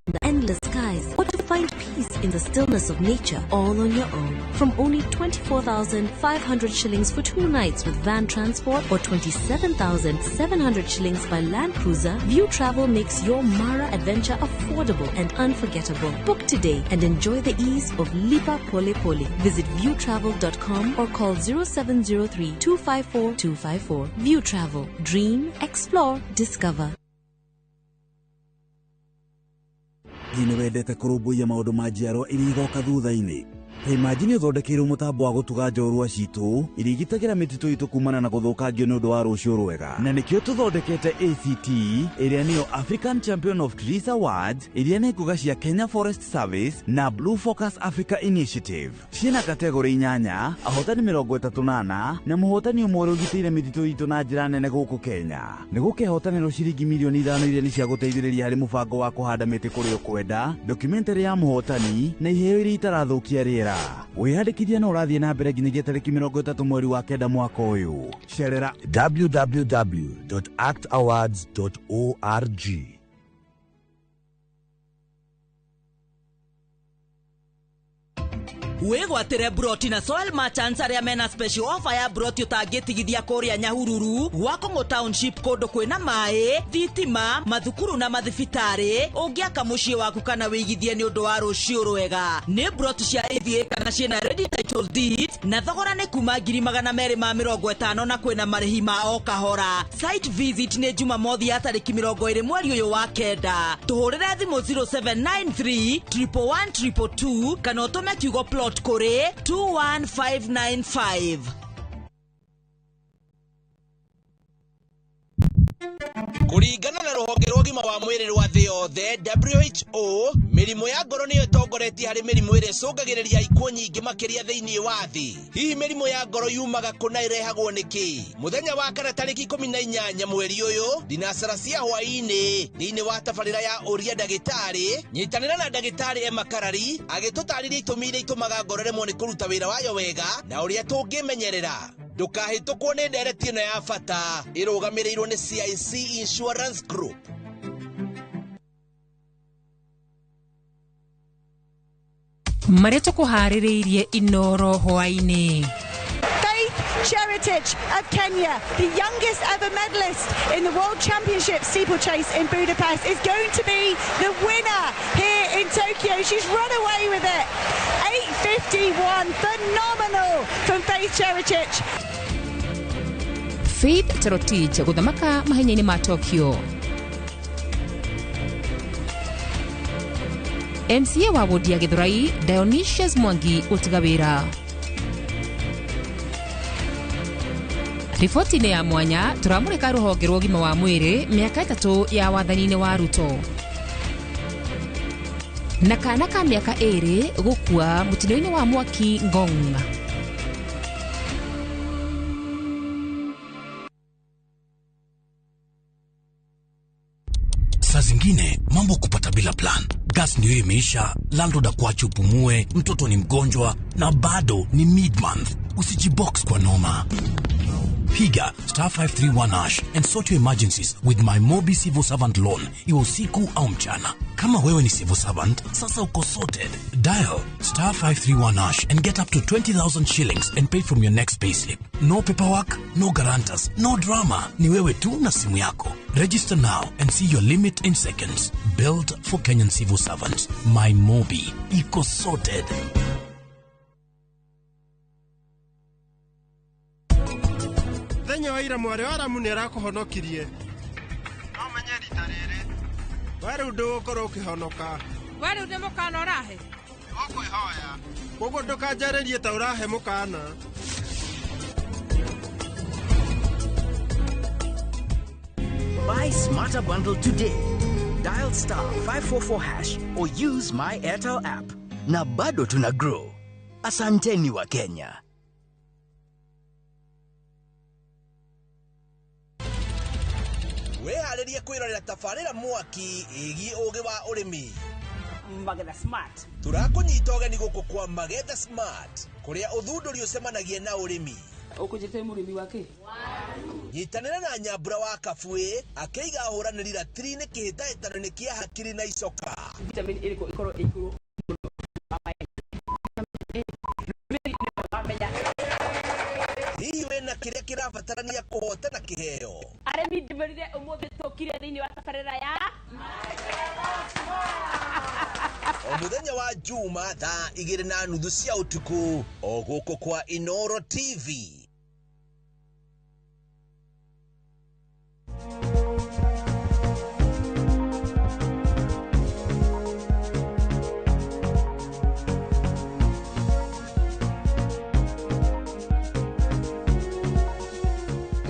in the endless skies, or to find peace in the stillness of nature, all on your own. From only 24,500 shillings for 2 nights with van transport or 27,700 shillings by land cruiser, View Travel makes your Mara adventure affordable and unforgettable. Book today and enjoy the ease of Lipa Pole Pole. Visit viewtravel.com or call 0703 254 254. View Travel. Dream, explore, discover. Gine wendete kurumbuia maundu ma njiarwa iria igoka thutha-ini. Ta imagine uthondekeirwo mutambo wa gutuga njorua citu irigitagira mititu itu kumana na guthukangio ni undu wa rucio rwega. Na nikio tuthondekete ACT iria niyo African Champion of Trees Awards iria ni nguga cia Kenya Forest Service na Blue Focus Africa Initiative. Ciina kategori 8, ahotani 38 na muhotani umwe urugitire mititu itu na njira nene guku Kenya. Ni gukehotanirwo ciringi milioni 5 iria ni cia guteithiriria hari mubango wa kuhanda miti kuri ukwenda, documentary ya muhotani na iheo iria itarathukia riera. Wihadikithia na urathie na mbere nginyagia tariki 30 mweri wa kenda mwaka uyu. Cerera www.actawards.org. Wegwatire broti na soil merchants aria mena special offer ya broti utangitigithia kuria Nyahururu Wakongo Township kondo kwina mai, thitima, mathukuru na mathibitari. Ungiaka mucii waku kana wigithie ni undu wa rucio rwega. Ni broti cia AVA kana ciena ready title deed na thogora ni kuma 250 na kwina marihi ma o kahora. Site visit ni Jumamothi ya tariki 20 mweri uyu wa kenda. Tuhurire thimu 0793 111 222 kana utume kiugo plot kore 21595. Kuringana na ruhonge rwa ũgima wa mwĩrĩ rwa thĩ yothe WHO, mĩrimũ ya ngoro nĩyo ĩtongoretie harĩ mĩrimũ ĩrĩa ĩcũngagĩrĩria ikuũ nyingĩ makĩria thĩinĩ wa thĩ. Hihi mĩrimũ ya ngoro yumaga kũ na ĩrehagwo nĩkĩ? Mũthenya wa kana tarĩki 18 mweri ũyũ, thinacara cia hwaĩ-inĩ thĩinĩ wa tabarĩra ya ũria ndagĩtarĩ, nyitanĩra na ndagĩtarĩ Emma Karari agĩtũtarĩria itũmi iria itũmaga ngoro ĩremwo nĩ kũruta wĩra wayo wega na ũrĩa tũngĩmenyerera. Ndũkahĩtũkwo nĩ ndereti ĩno ya bata ĩrũgamĩrĩirwo nĩ CIC Insurance Group. Marĩa tũkũharĩrĩirie Inoro hwaĩ-inĩ. Faith Cheretich of Kenya, the youngest ever medalist in the World Championship steeplechase in Budapest, is going to be the winner here in Tokyo. She's run away with it. 8:51, phenomenal from Faith Cheretich. Faith Cheretich guthamaka mahenya-inĩ ma Tokyo. MCA wa wodi ya Githurai Dionysius Mwangi utiga wira. Riboti-inĩ ya mwanya turamurika ruhonge rwa ũgima wa mwĩrĩ mĩaka 3 ya wathani-inĩ wa Ruto. Na kana ka mĩaka 2 gũkua mũtino-inĩ wa mwaki Ngong. Saa zingine mambo kupata bila plan. Gas ndio imeisha, landlord akuache upumue, mtoto ni mgonjwa na bado ni mid-month. Usijibox kwa noma. Piga *531# and sort your emergencies with my Mobi Civil Servant Loan, iwe usiku au mchana. Kama wewe ni civil servant, sasa uko sorted. Dial *531# and get up to 20,000 shillings and pay from your next payslip. No paperwork, no guarantors, no drama. Ni wewe tu na simu yako. Register now and see your limit in seconds. Built for Kenyan civil servants. My Mobi, iko sorted. Thenya wa ira mwari wa Ramu nĩ arakuhonokirie. No menye rita rĩrĩ. Wari ndũgũkorwo ũkĩhonoka. Wari ndĩ mũkana ũrahe. Ũkwĩhoya. Koguo ndũkanjarĩrie ta ũrahe mũkana. Buy Smarter Bundle today. Dial *544# or use my Airtel app. Na bado tuna grow. Asanteni wa Kenya. Weharĩrie kwĩrorera tabarĩra mwaki ĩgiĩ ũgĩ wa ũrĩmi. Magetha Smart. Turakunyita ũgeni gũkũ kwa Magetha Smart kũrĩa ũthundũri ũcemanagia na ũrĩmi. Ũkũnjĩte mũrĩmi wake? Nyitanĩra na Nyambura wa Kabuĩ akĩiga ahũranĩri ratiri-inĩ kĩhĩtahĩtano-inĩ kĩa hakiri na icoka. Vitamin ĩrĩkũ ĩkorwo ĩigũrũ hihi wĩna kĩrĩa kĩrabatarania kũhotana kĩheo? Arĩmi ndĩmerire ũmũthĩ tũkire thĩinĩ wa tabarĩra ya o mũthenya wa Juma thaa 2:30 cia ũtukũ o gũkũ kwa Inooro TV.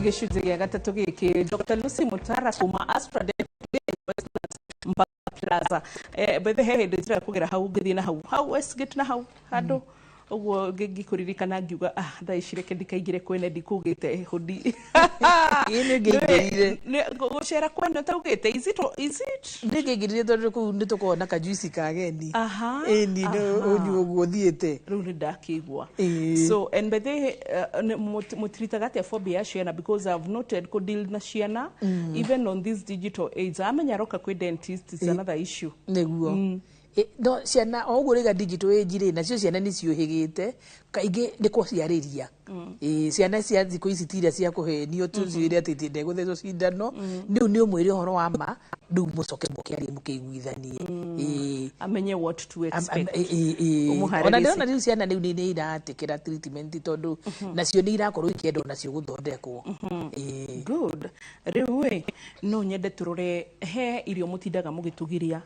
gĩcunjĩ gĩa gatatũ gĩkĩ Dr. Lucy Mutara kuma Astra Plaza bethe he hĩndĩ njĩra kũgera hau ngĩthiĩ na hau Westgate na hau handũ ũguo ngĩkũririkana ngiuga thaa ici reke ndikaingĩre kwene ndikũgĩte hudi gũcera kwene taugĩte is it ndĩngĩingĩrire tondũ kũu nĩ tũkorwo na kajuici kageni ĩni ũnyuo ũguo thiĩte rĩu nĩ ndakĩigua so and bethe mũtiritaga atĩa phobia ya ciana because I've noted kũ deal na ciana even on this digital age amenya roka kwĩ dentist is another issue nĩguo no ciana o ũguo rĩga digital age rĩ nacio ciana nĩ ciũhĩgĩte kaingĩ nĩ kũciarĩria ciana cia thikũ ici tiria cia kũhenio tũciĩre atĩ ndegũthecwo cindano nĩu nĩ ũmwĩre ũhoro wa ma rĩu mũcoke mũkĩarie mũkĩiguithanie amenye what to expect ona ndĩrona rĩu ciana rĩu nĩ iratĩkĩra treatment tondũ nacio nĩ irakorwo ikĩenda nacio gũthondekwo good rĩu no nyende tũrore he irio mũtindaga mũgĩtugiria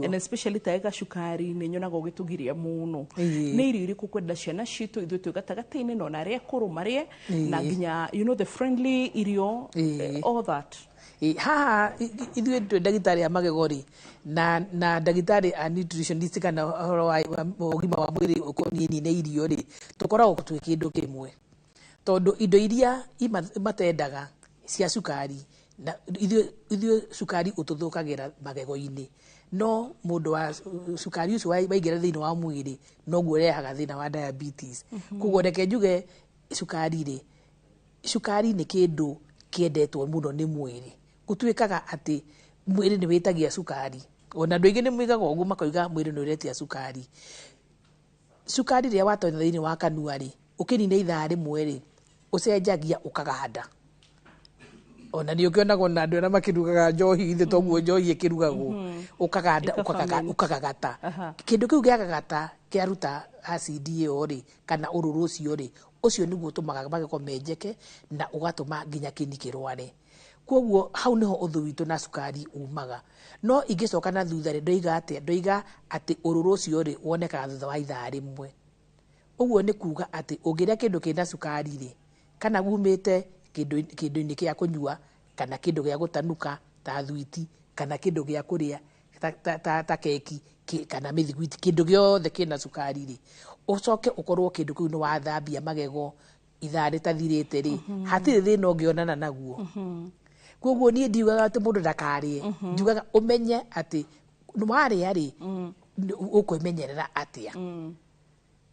and especially taega cukari nĩ nyonaga ũgĩtugiria mũno nĩ irio irĩkũ kwenda ciana citũ ithuĩ twĩ gatagatĩ-inĩ na ona arĩa akũrũ marĩe na nginya you know the friendly irio all that haha ithuĩ twĩ ndagĩtarĩ a magego rĩ na ndagĩtarĩ a nutritionist kana ũhoro wa ũgima wa mwĩrĩ ũkoniĩ na irio rĩ tũkoragwo twĩ kĩndũ kĩmwe tondũ indo iria matedaga cia cukari na ithuĩ cukari ũtũthũkagĩra magego-inĩ no mũndũ wa cukari ũcio waingĩra thĩinĩ wa mwĩrĩ noguo ũrehaga thĩna wa diabetes koguo reke njuge cukari nĩ kĩndũ kĩendetwo mũno nĩ mwĩrĩ gũtuĩkaga atĩ mwĩrĩ nĩ wĩtagia cukari ona andũ aingĩ nĩ moigaga ũguo makoiga mwĩrĩ nĩ ũretia cukari rĩrĩa watonya thĩinĩ wa kanua rĩ ũkĩnina ithaa rĩmwe rĩ ũcenjagia ũkaganda ona nĩ ũkĩonagwo na andũ arĩa makĩrugaga njohi ithe toguo njohi ĩkĩrugagwo ũkaganda ũkagagata kĩndũ kĩu gĩakagata kĩaruta acid ĩyo rĩ kana ũrũrũ ũcio rĩ ũcio nĩguo ũtũmaga magego menjeke na ũgatũma nginya kĩni kĩrware koguo hau nĩho ũthũ witũ na cukari umaga no ingĩcoka na thutha rĩ ndoiga atĩ ũrũrũ ũcio rĩ wonekaga thutha wa ithaa rĩmwe ũguo nĩ kuga atĩ ũngĩrĩa kĩndũ kĩna cukari rĩ kana gumĩte kĩndũ-inĩ gĩa kũnyua kana kĩndũ gĩa gũtanuka ta thwiti kana kĩndũ gĩa kũrĩa ta keki kana mĩthiguiti kĩndũ gĩothe kĩna cukari rĩ ũcoke ũkorwo kĩndũ kĩu nĩ wathambia magego ithaa rĩtathirĩte rĩ hatirĩ thĩna ũngĩonana naguo koguo niĩ ndiugaga atĩ mũndũ ndakarĩe njugaga ũmenye atĩ warĩa rĩ ũkwĩmenyerera atĩa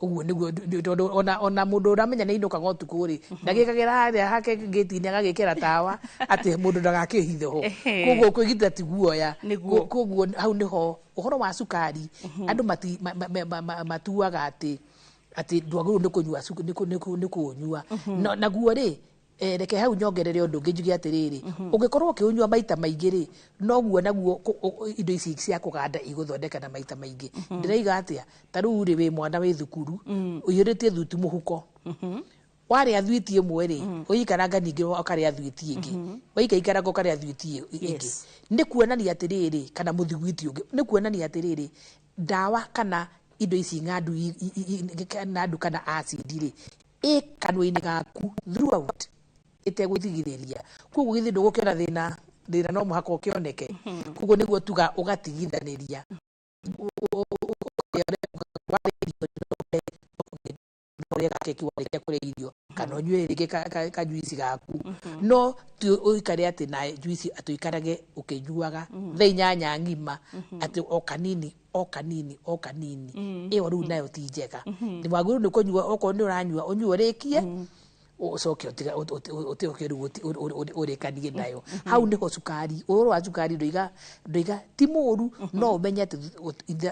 ũguo nĩguo tondũ ona mũndũ ũramenya nĩ ainũkaga ũtukũ rĩ ndagĩkagĩra harĩa hake gĩti-inĩ agagĩkĩra tawa atĩ mũndũ ndagakĩhithe ho koguo kwĩgitĩra ti guoya koguo hau nĩho ũhoro wa cukari andũ matuaga atĩ ndwagĩrĩirwo nĩ kũũnyua naguo rĩ reke hau nyongerere ũndũ ũngĩ njuge atĩrĩrĩ ũngĩkorwo ũkĩũnyua maita maingĩ rĩ noguo naguo indo ici cia kũganda igũthondekana maita maingĩ ndĩraiga atĩa ta rĩu rĩ wĩ mwana wĩ thukuru ũiyũrĩtie thuiti mũhuko warĩa thwiti ĩmwe rĩ ũikaranga ningĩ ũkarĩa thwiti ĩngĩ waikaikaranga ũkarĩa thwiti ĩngĩ nĩ kuonania atĩrĩrĩ kana mũthiguiti ũngĩ nĩ kuonania atĩrĩrĩ ndawa kana indo ici ng'andu kana acid rĩ ĩ kanua-inĩ gaku throughout ĩtegũthigithĩria koguo githĩ ndũgũkĩona thĩna no mũhaka ũkĩoneke koguo nĩguo tuga ũgatigithanĩria ũrĩa keki warĩkia kũrĩa irio kana ũnyue rĩngĩ kajuici gaku no ũikare atĩ na juici atũikarage ũkĩnyuaga thaa inyanya ng'ima atĩ o kanini ĩyo rĩu nayo ti njega nĩ wagĩrĩirwo nĩ kũnyua okorwo nĩ ũranyua ũnyue ũrĩkie ucoke ũtĩoke rĩu ũrĩkanie nayo hau nĩho cukari ũhoro wa cukari ndũiga ti mũru no ũmenye atĩ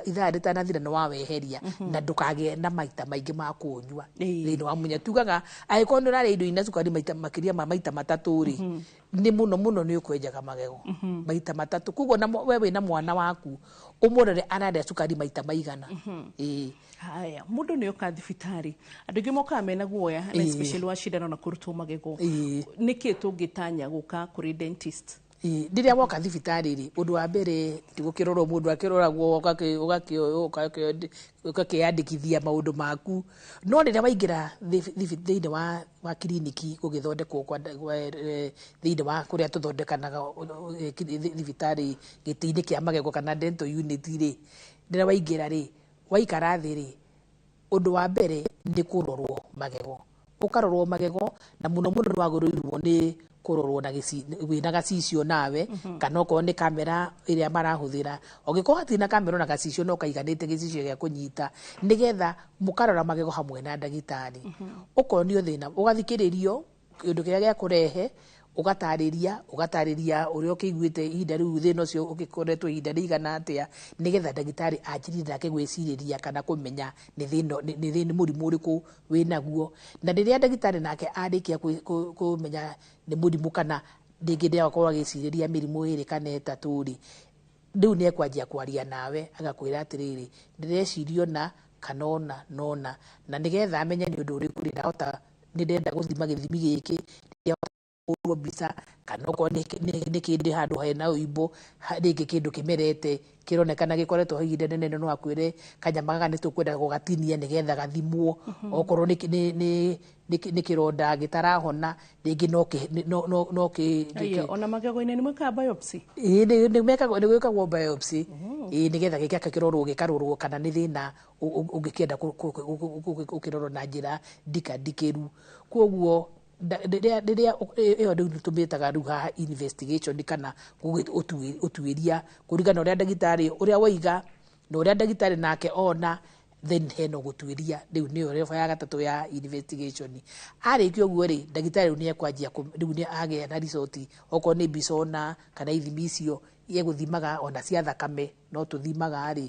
ithaa rĩtanathira nĩ waweheria na ndũkagĩe na maita maingĩ ma kũnyua thĩinĩ wa mũthenya tugaga angĩkorwo nĩ ũrarĩa indo ina cukari makĩria ma maita matatũ rĩ nĩ mũno nĩ ũkwenjaga magego maita matatũ koguo we wĩna mwana waku ũmũrore ararĩa cukari maita maigana haya mundu nĩ oka thibitari andũ angĩ mokaga mena guoya na especially wa cindano na kũrutwo magego nĩkĩ tũngĩtanya gũka kũrĩ dentist rĩrĩa woka thibitari rĩ ũndũ wa mbere ti gũkĩrorwo mũndũ akĩroragwo ũgakĩandĩkithia maũndũ maku no rĩrĩa waingĩra thĩinĩ wa kiriniki gũgĩthondekwo thĩinĩ wa kũrĩa tũthondekanaga thibitari gĩtĩ-inĩ kĩa magego kana dental unit rĩ rĩrĩa waingĩra rĩ waikara thĩ rĩ ũndũ wa mbere nĩ kũrorwo magego ũkarorwo magego na mũno nĩ wagĩrĩirwo nĩ kũrorwo na wĩna gacicio nawe kana okorwo nĩ kamera ĩrĩa marahũthĩra ũngĩkorwo hatirĩ na kamera na gacicio no kaiganĩte gĩcicio gĩa kũnyita nĩgetha mũkarora magego hamwe na ndagĩtarĩ okorwo nĩ thĩna ũgathikĩrĩrio kĩndũ kĩrĩa gĩa kũrehe ũgatarĩria ũrĩa ũkĩiguĩte ihinda rĩu thĩna ũcio ũgĩkoretwo ihinda rĩigana atĩa nĩgetha ndagĩtarĩ anjĩrĩrie nake gwĩcirĩria kana kũmenya nĩ mũrimũ ũrĩkũ wĩnaguo na rĩrĩa ndagĩtarĩ nake arĩkia kũmenya nĩ mũrimũ kana rĩngĩ ndĩgakorwo agĩcirĩria mĩrimũ ĩrĩ kana ĩtatũ rĩ rĩu nĩ ekwanjia kwaria nawe agakwĩra atĩrĩrĩ ndĩreciria na kana ona na nĩgetha amenye nĩ ũndũ ũrĩkũ nĩndenda gũthima gĩthimi gĩkĩ ũrwo mbica kana okorwo nĩ kĩndĩ handũ hena ũimbo rĩngĩ kĩndũ kĩmerete kĩronekana gĩkoretwo ihinda inene no akwĩre kanyama gaka nĩ tũkwenda gũgatinia nĩgetha gathimwo okorwo nĩ kĩronda gĩtarahona rĩngĩ no ona magego-inĩ nĩ mwĩkaga biopsy nĩ gwĩkagwo biopsy nĩgetha gĩkarorwo kana nĩ thĩna ũngĩkĩenda ũkĩrorwo na njĩra ndikandikĩru koguo rĩrĩa ĩyo rĩu tũmĩtaga rĩu haha investigation kana ũtuĩria kũringana ũrĩa ndagĩtarĩ ũrĩa woiga na ũrĩa ndagĩtarĩ nake ona then hena gũtuĩria rĩu nĩyo refa ya gatatũ ya investigation arĩkia ũguo rĩ ndagĩtarĩ rĩu nĩ ekwanjia rĩu nĩ agĩa na result okorwo nĩ mbica ona kana ithimi icio yegũthimaga ona cia thakame no tũthimaga rĩ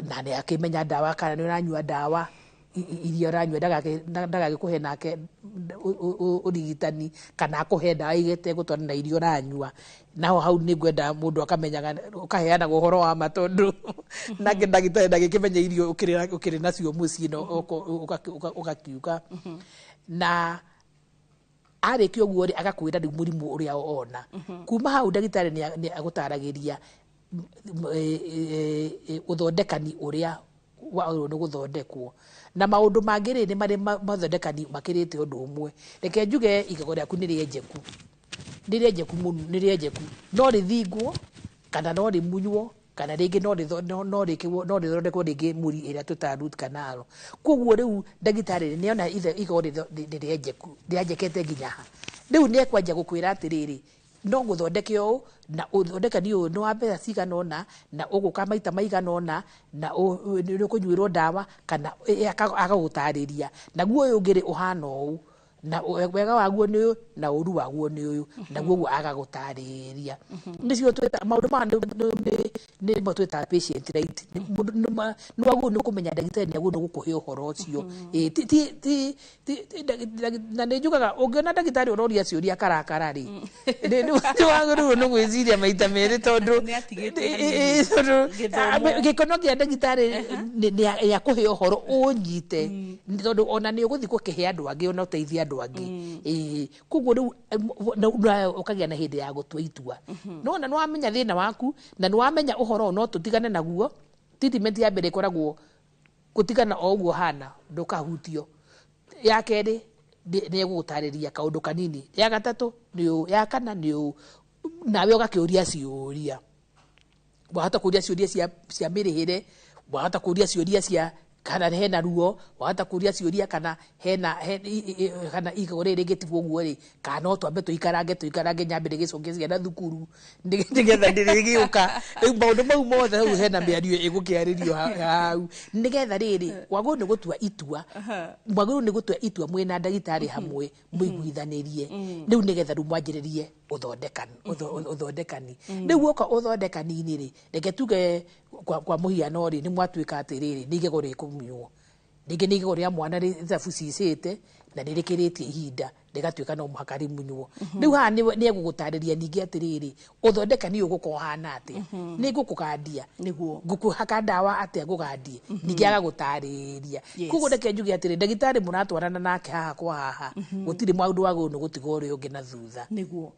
na nĩ akĩmenya ndawa kana nĩ ũranyua ndawa iria ũranyua ndagagĩkũhe nake ũrigitani kana akũhe ndawa itegũtwarana na irio ũranyua naho hau nĩ ngwenda mũndũ akamenyaga ũkaheanaga ũhoro wa ma tondũ nake ndagĩtarĩ ndagĩkĩmenya irio ũkĩrĩ nacio mũciĩ ũgakiuga na arĩkia ũguo rĩ agakwĩra rĩu mũrimũ ũrĩa ona kuma hau ndagĩtarĩ nĩ agũtaragĩria ũthondekani ũrĩa wagĩrĩirwo nĩ gũthondekwo na maũndũ mangĩ rĩ nĩ marĩ mathondekani makĩrĩte ũndũ ũmwe reke njuge igego rĩaku nĩ rĩenjeku mũno nĩ rĩenjeku no rĩthingwo kana no rĩmunywo kana rĩngĩ no rĩthondekwo rĩngĩ mũri ĩrĩa tũtaga root canal koguo rĩu ndagĩtarĩ nĩona igego rĩenjekete nginya ha rĩu nĩ ekwanjia gũkwĩra atĩrĩrĩ no gũthondeke ũũ na ũthondekani ũyũ nĩ wa mbeca cigana ũna na ũgũka maita maigana ũna na nĩ ũkũnyuĩrwo ndawa kana agagũtarĩria naguo ũyũ ũngĩ rĩ ũhana ũũ na wega waguo nĩ ũyũ na ũru waguo nĩ ũyũ naguo ũguo agagũtarĩria nĩcio twĩta maũndũ maya nĩmo twĩtaga patient right nĩ wagĩrĩirwo nĩ kũmenya ndagĩtarĩ nĩ agĩrĩirwo nĩ gũkũhe ũhoro ũcio na nĩ njugaga ũngĩona ndagĩtarĩ ũroria ciũria karakara rĩ nĩ wagĩrĩirwo nĩ gwĩciria maita merĩ tondũ gĩkono kĩa ndagĩtarĩ nĩ akũhe ũhoro ũnyite tondũ ona nĩ ũgũthiĩ gũkĩhe andũ angĩ ona ũteithia andũ angĩ koguo rĩu ũkagĩa na hĩndĩ ya gũtua itua no na nĩ wamenya thĩna waku na nĩ wamenya ũhoro no tũtigane naguo treatment ya mbere ĩkoragwo gũtigana o ũguo hana ndũkahutio ya kerĩ nĩ egũgũtarĩria kaũndũ kanini ya gatatũ nĩ ũũ ya kana nĩ ũũ nawe ũgakĩũria ciũria wahota kũũria ciũria cia mĩrĩhĩre wahota kũũria ciũria cia kana hena ruo wahota kuria ciuria kana hena kana igore rigitigwo guo ri kana twambe tuikarange nyambe rigicoke ciana thukuru nigetha ndirigiuka riu maundu mau mothe hau hena miario igukiaririo hau nigetha riri wago ni gutua itua wago ni gutua itua mwena ndagitari hamwe muiguithanirie riu nigetha rumwanjiririe uthondekani riu woka uthondekani-ini ri reke tuge kwa muhiano ri ni mwatuika atiriri nigego rikumnywo ningi nigego ria mwana ri thabu cicite na nirikiritie ihinda rigatuika no muhaka rimunywo riu ha ni egugutariria ningi atiriri uthondekani ugukohana ati ni ngukugandia niguo ngukuhaka ndawa ati ngugandie ningi agagutariria kugo ndeke njugi atiri ndagitari muratwarana nake haha kwa haha gutiri maundu wago no gutiga uri ungi na thutha niguo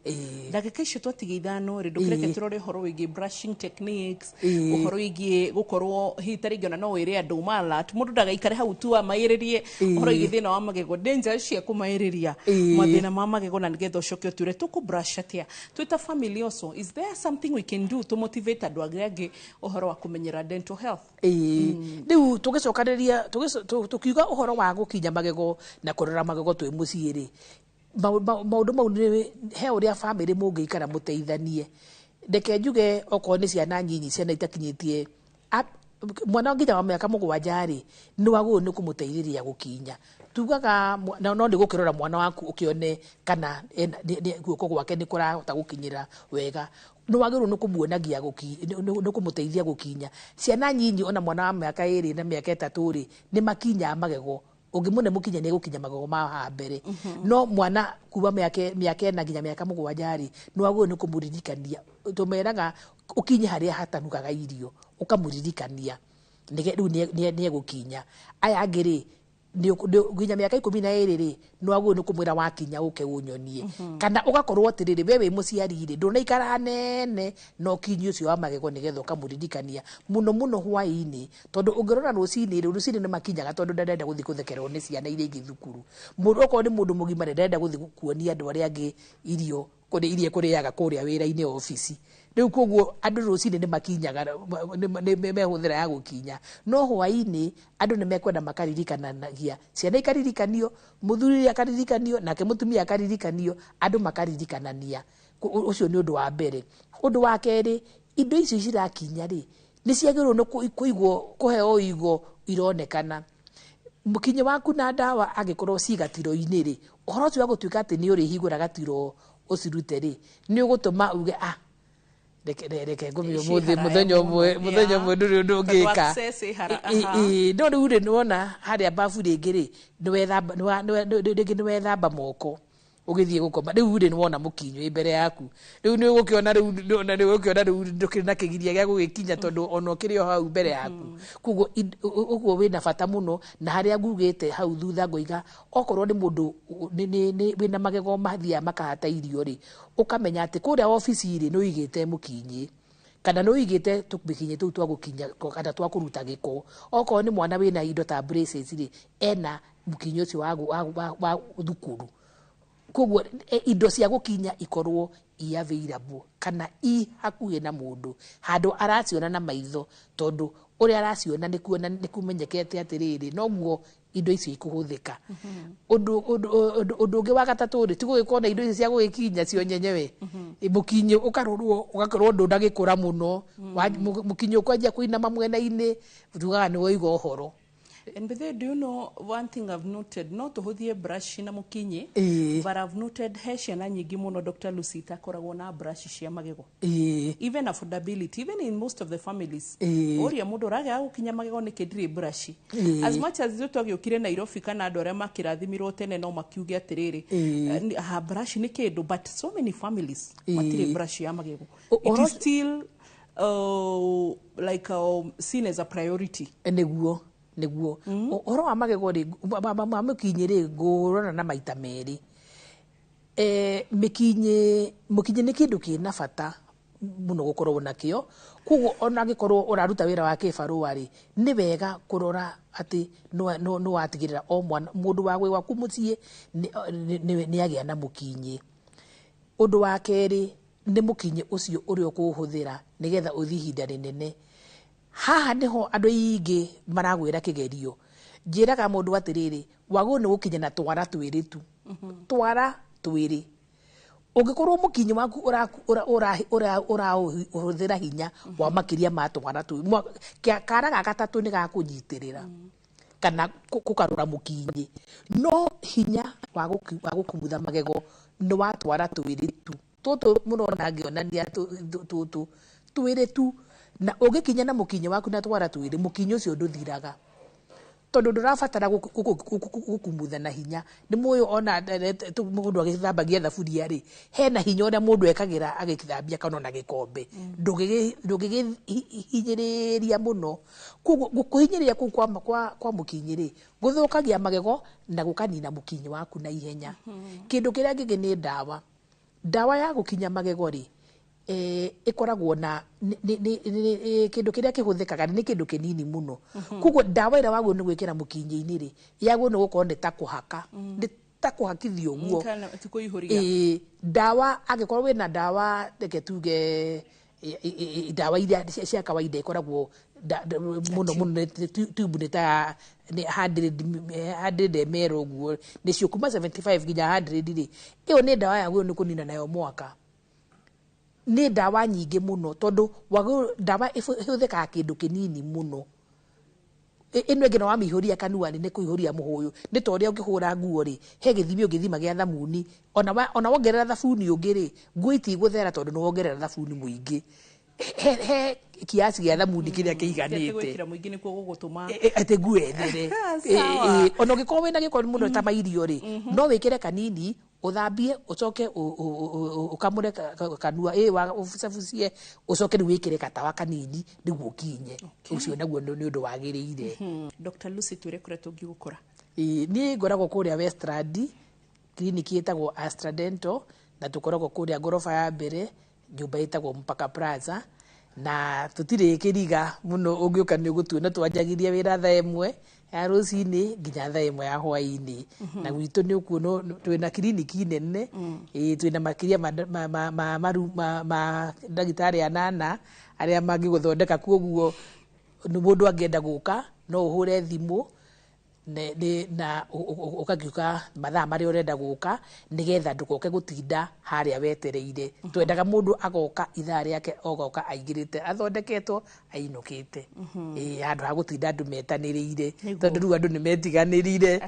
ndagika icio twatige ithano ri ndukireke turore horo wigi brushing techniques uhoro wigi gukorwo hitari ngona no wire andu mala mundu ndagaikare hau tu amairirie horo wigi thina wa magego danger cia kumairiria mathina ma magego na nigetha ucoke uture tuku brush atia twita family also is there something we can do to motivate andu agenge uhoro wa kumenyera dental health riu tugicokaniriria tukiuga uhoro wa gukinya magego na kurora magego twi muciiri maundu mau he uria family mungiikara muteithanie ndeke njuge oko ni ciana nyinyi ciana itakinyitie mwana nginya wa miaka 7 ri ni wago ni kumuteithiriria gukinya tugaga no ndi gukirora mwana waku ukione kana guoko gwake ni kurahota gukinyira wega no wagiru no kumuonagia no kumuteithia gukinya ciana nyinyi ona mwana wa miaka 2 na miaka 3 ri ni makinya magego ungimune mukinya ni gukinya magego ma hambere no mwana kuba miaka 4 nginya miaka 7 ri no wagiru no kumuririkania tumeraga ukinye haria hatanukaga irio ukamuririkania nige riu ni gukinya aya ngiri nginya miaka 12 ri no agu ni kumwira wakinya uke unyonie kana ugakorwo atiriri wewe muciari ri ndunaikara nene no kinyi ucio wa magego nigetha ukamuririkania muno hwaini tondu ungirora rucini ni makinyaga tondu ndenda guthi kuthekerwo ni ciana iria ingi thukuru mundu oko ni mundu mugima ndenda guthi kuonia andu aria angi irio kuri irie kuriaga kuria wira-ini ofisi riu koguo andu rucini ni makinyaga ni mehuthira ya gukinya no hwaini andu ni mekwenda makaririkanagia ciana ikaririkaniyo muthuri akaririkaniyo nake mutumia akaririkaniyo andu makaririkanania ucio ni undu wa mbere undu wa keri indo icio cirakinya ri ni ciagirwo no kuigwo kuheo igo ironekana mukinyi waku na ndawa agikorwo cigatiro-ini ri uhoro ucio wa gutuika ati ni uri higura gatiro ucirute ri ni ugutuma uge reke ngumio muthenya umwe nduri undu ngika no riu ri niwona haria bafu ringi ri niwethamba moko ugithie gukoma riu ri niwona mukinyo imbere yaku riu ni ugukiona riu ndukiri na kigiria gia gugikinya tondu ono kirio hau mbere yaku kugo uguo wina bata muno na haria ngugite hau thutha ngoiga okorwo ni mundu ni wina magego mathia makahata irio ri ukamenya ati kuria office ri no igite mukinyi kana no igite tubikinye tu twa gukinya kana twa kuruta giko okorwo ni mwana wina indo ta braces ri ena mukinyo ucio wa thukuru koguo indo cia gukinya ikorwo available kana hakuhi na mundu handu araciona na maitho tondu uri araciona ni kumenyekete atiriri noguo indo icio ikuhuthika undu ungi wa gatatu ri tigugikona indo icio cia gugikinya cio nyenyewe mukinyo ukarorwo ugakorwo ndagikura muno mukinyo ukwanjia kuinama mwena-ini tugaga ni woiga uhoro. And but do you know one thing I've noted, not to hodie brush na mukinyi, but I've noted he ciana nyingi muno Dr. Lucita koragwo na brush cia magego. Even affordability, even in most of the families. Oria mundu raga gukinya magego ni kidiri brush. As much as you talk yokire Nairobi kana andu aria makirathimirwo tene no makiuge atiriri. Ha brush ni kindu, but so many families matire brush ya magego. It is still seen as a priority. Niguo oro wa magego ri mukinyi ri ngurona na maita meri mukinyi ni kindu kina bata muno gukorwo nakio kugo ona gikorwo uraruta wira wa kibarua ri ni wega kurora ati no watigirira o mwana mundu wa waku mucie ni agia na mukinyi undu wa keri ni mukinyi ucio uri ukuhuthira nigetha uthi hinda rinene haha niho andu ingi maragwira kigerio njiraga mundu atiriri wago ni gukinya na twara twiri tu twara twiri ungikorwo mukinyi waku ura uruthira hinya wa makiria ma twara tu kara ga gatatu ni gakunyitirira kana kukarura mukinyi no hinya wa gukumutha magego no watwara twiri tu toto murona ngionania tutu twiri tu na ugikinya na mukinyi waku na twara twiri mukinyi ucio nduthiraga tondu ndurabatara gukumutha na hinya ni muyo ona mundu agithambagia thaburia ri hena hinya uria mundu ekagira agithambia kana na gikombe ndugihinyiriria muno kuhinyiriria ku kwa mukinyi ri guthukagia magego na gukanina mukinyi waku na ihenya kindu kiria ngingi ni dawa ya gukinya magego ri ikoragwo na kindu kiria kihuthikaga ni kindu kinini muno kugo dawa ira wagwo ni gwikira mukinyi-ini ri yagwo ni gukorwo ni ta kuhaka ni ta kuhakithio guo dawa agikorwo wina dawa reke tuge dawa iria cia kawaida ikoragwo muno tube ni ta 100 ml guo ni cio kuma 75 nginya 100 ri iyo ni dawa yagwo ni kunina nayo mwaka ni dawa nyingi muno tondu wago dawa ihuthikaga kindu kinini muno ino ngina wa mihoria kanua ni kuihoria muhuyu ni toria ukihura nguo ri he githimi ugithima gia thamuni ona wongerera thabuni ungiri nguo itiguthera tondu no wongerera thabuni muingi he kiasi gia thamuni kiria kiiganite gwikira muingi ni kuo gugutuma ate nguo ethere ona ugikorwo wina giko muno ta mairio ri no wikire kanini uthambie ucoke ukamure kanua wa ufucafucie ucoke ni wikire katawa kanini niguo kinye ucio naguo ni undu wagiriire. Dr. Lucy twire kure tungigukora ni ngoragwo kuria Westland clinic yetagwo Astra Dental na tukoragwo kuria gorofa ya mbere nyumba yetagwo Mpaka Plaza na tutire kiriga muno ungiuka ni ugutuona twanjagiria wira thaa imwe ya rucini nginya thaa imwe ya hwaini na gwitu ni ukuona twina kliniki nene twina makiria ma ndagitari 8 aria mangiguthondeka kuoguo ni mundu angenda guka no uhure thimu na ukagiuka mathaa maria urenda guka nigetha ndukoke gutinda haria wetereire twendaga mundu agoka ithaa riake ogoka aingirite athondeketwo ainukite andu ha gutinda andu metaniriire tondu riu andu ni metiganirire.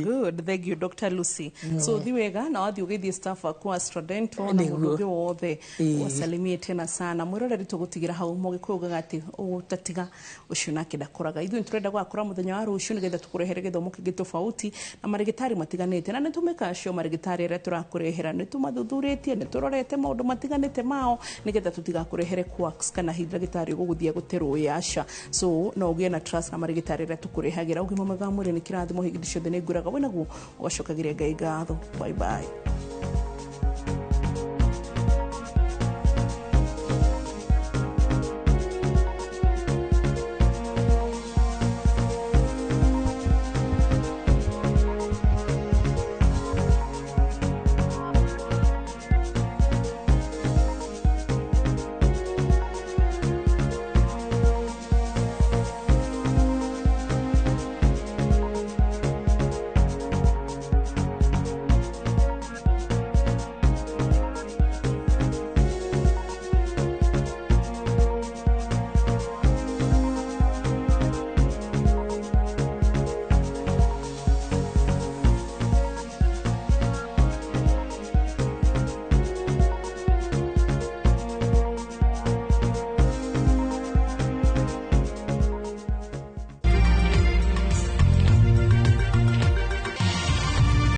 Good, thank you Dr. Lucy. So thiwega na wathi ugithie staff kwa Astra Dental na mundu wothe wasalimie tena sana mwiroreri tugutigira hau mugikuugaga ati utatiga ucio nake ndakuraga ithu turenda gwakura muthenya wa rucio nigetha tukurehere githomo kingi tofauti na marigitari matiganite na nitumika cio marigitari aria turakurehera nitumathuthuritie niturorete maundu matiganite mao nigetha tutigakurehere quacks kana hidrigitari guguthia guterwo yasha so no ugie na trust na marigitari aria tukurehagira ugima mwega mwiri ni kirathimo higidi ciothe ni nguraga winaguo ugacokagiria Ngai ngatho. Bye bye.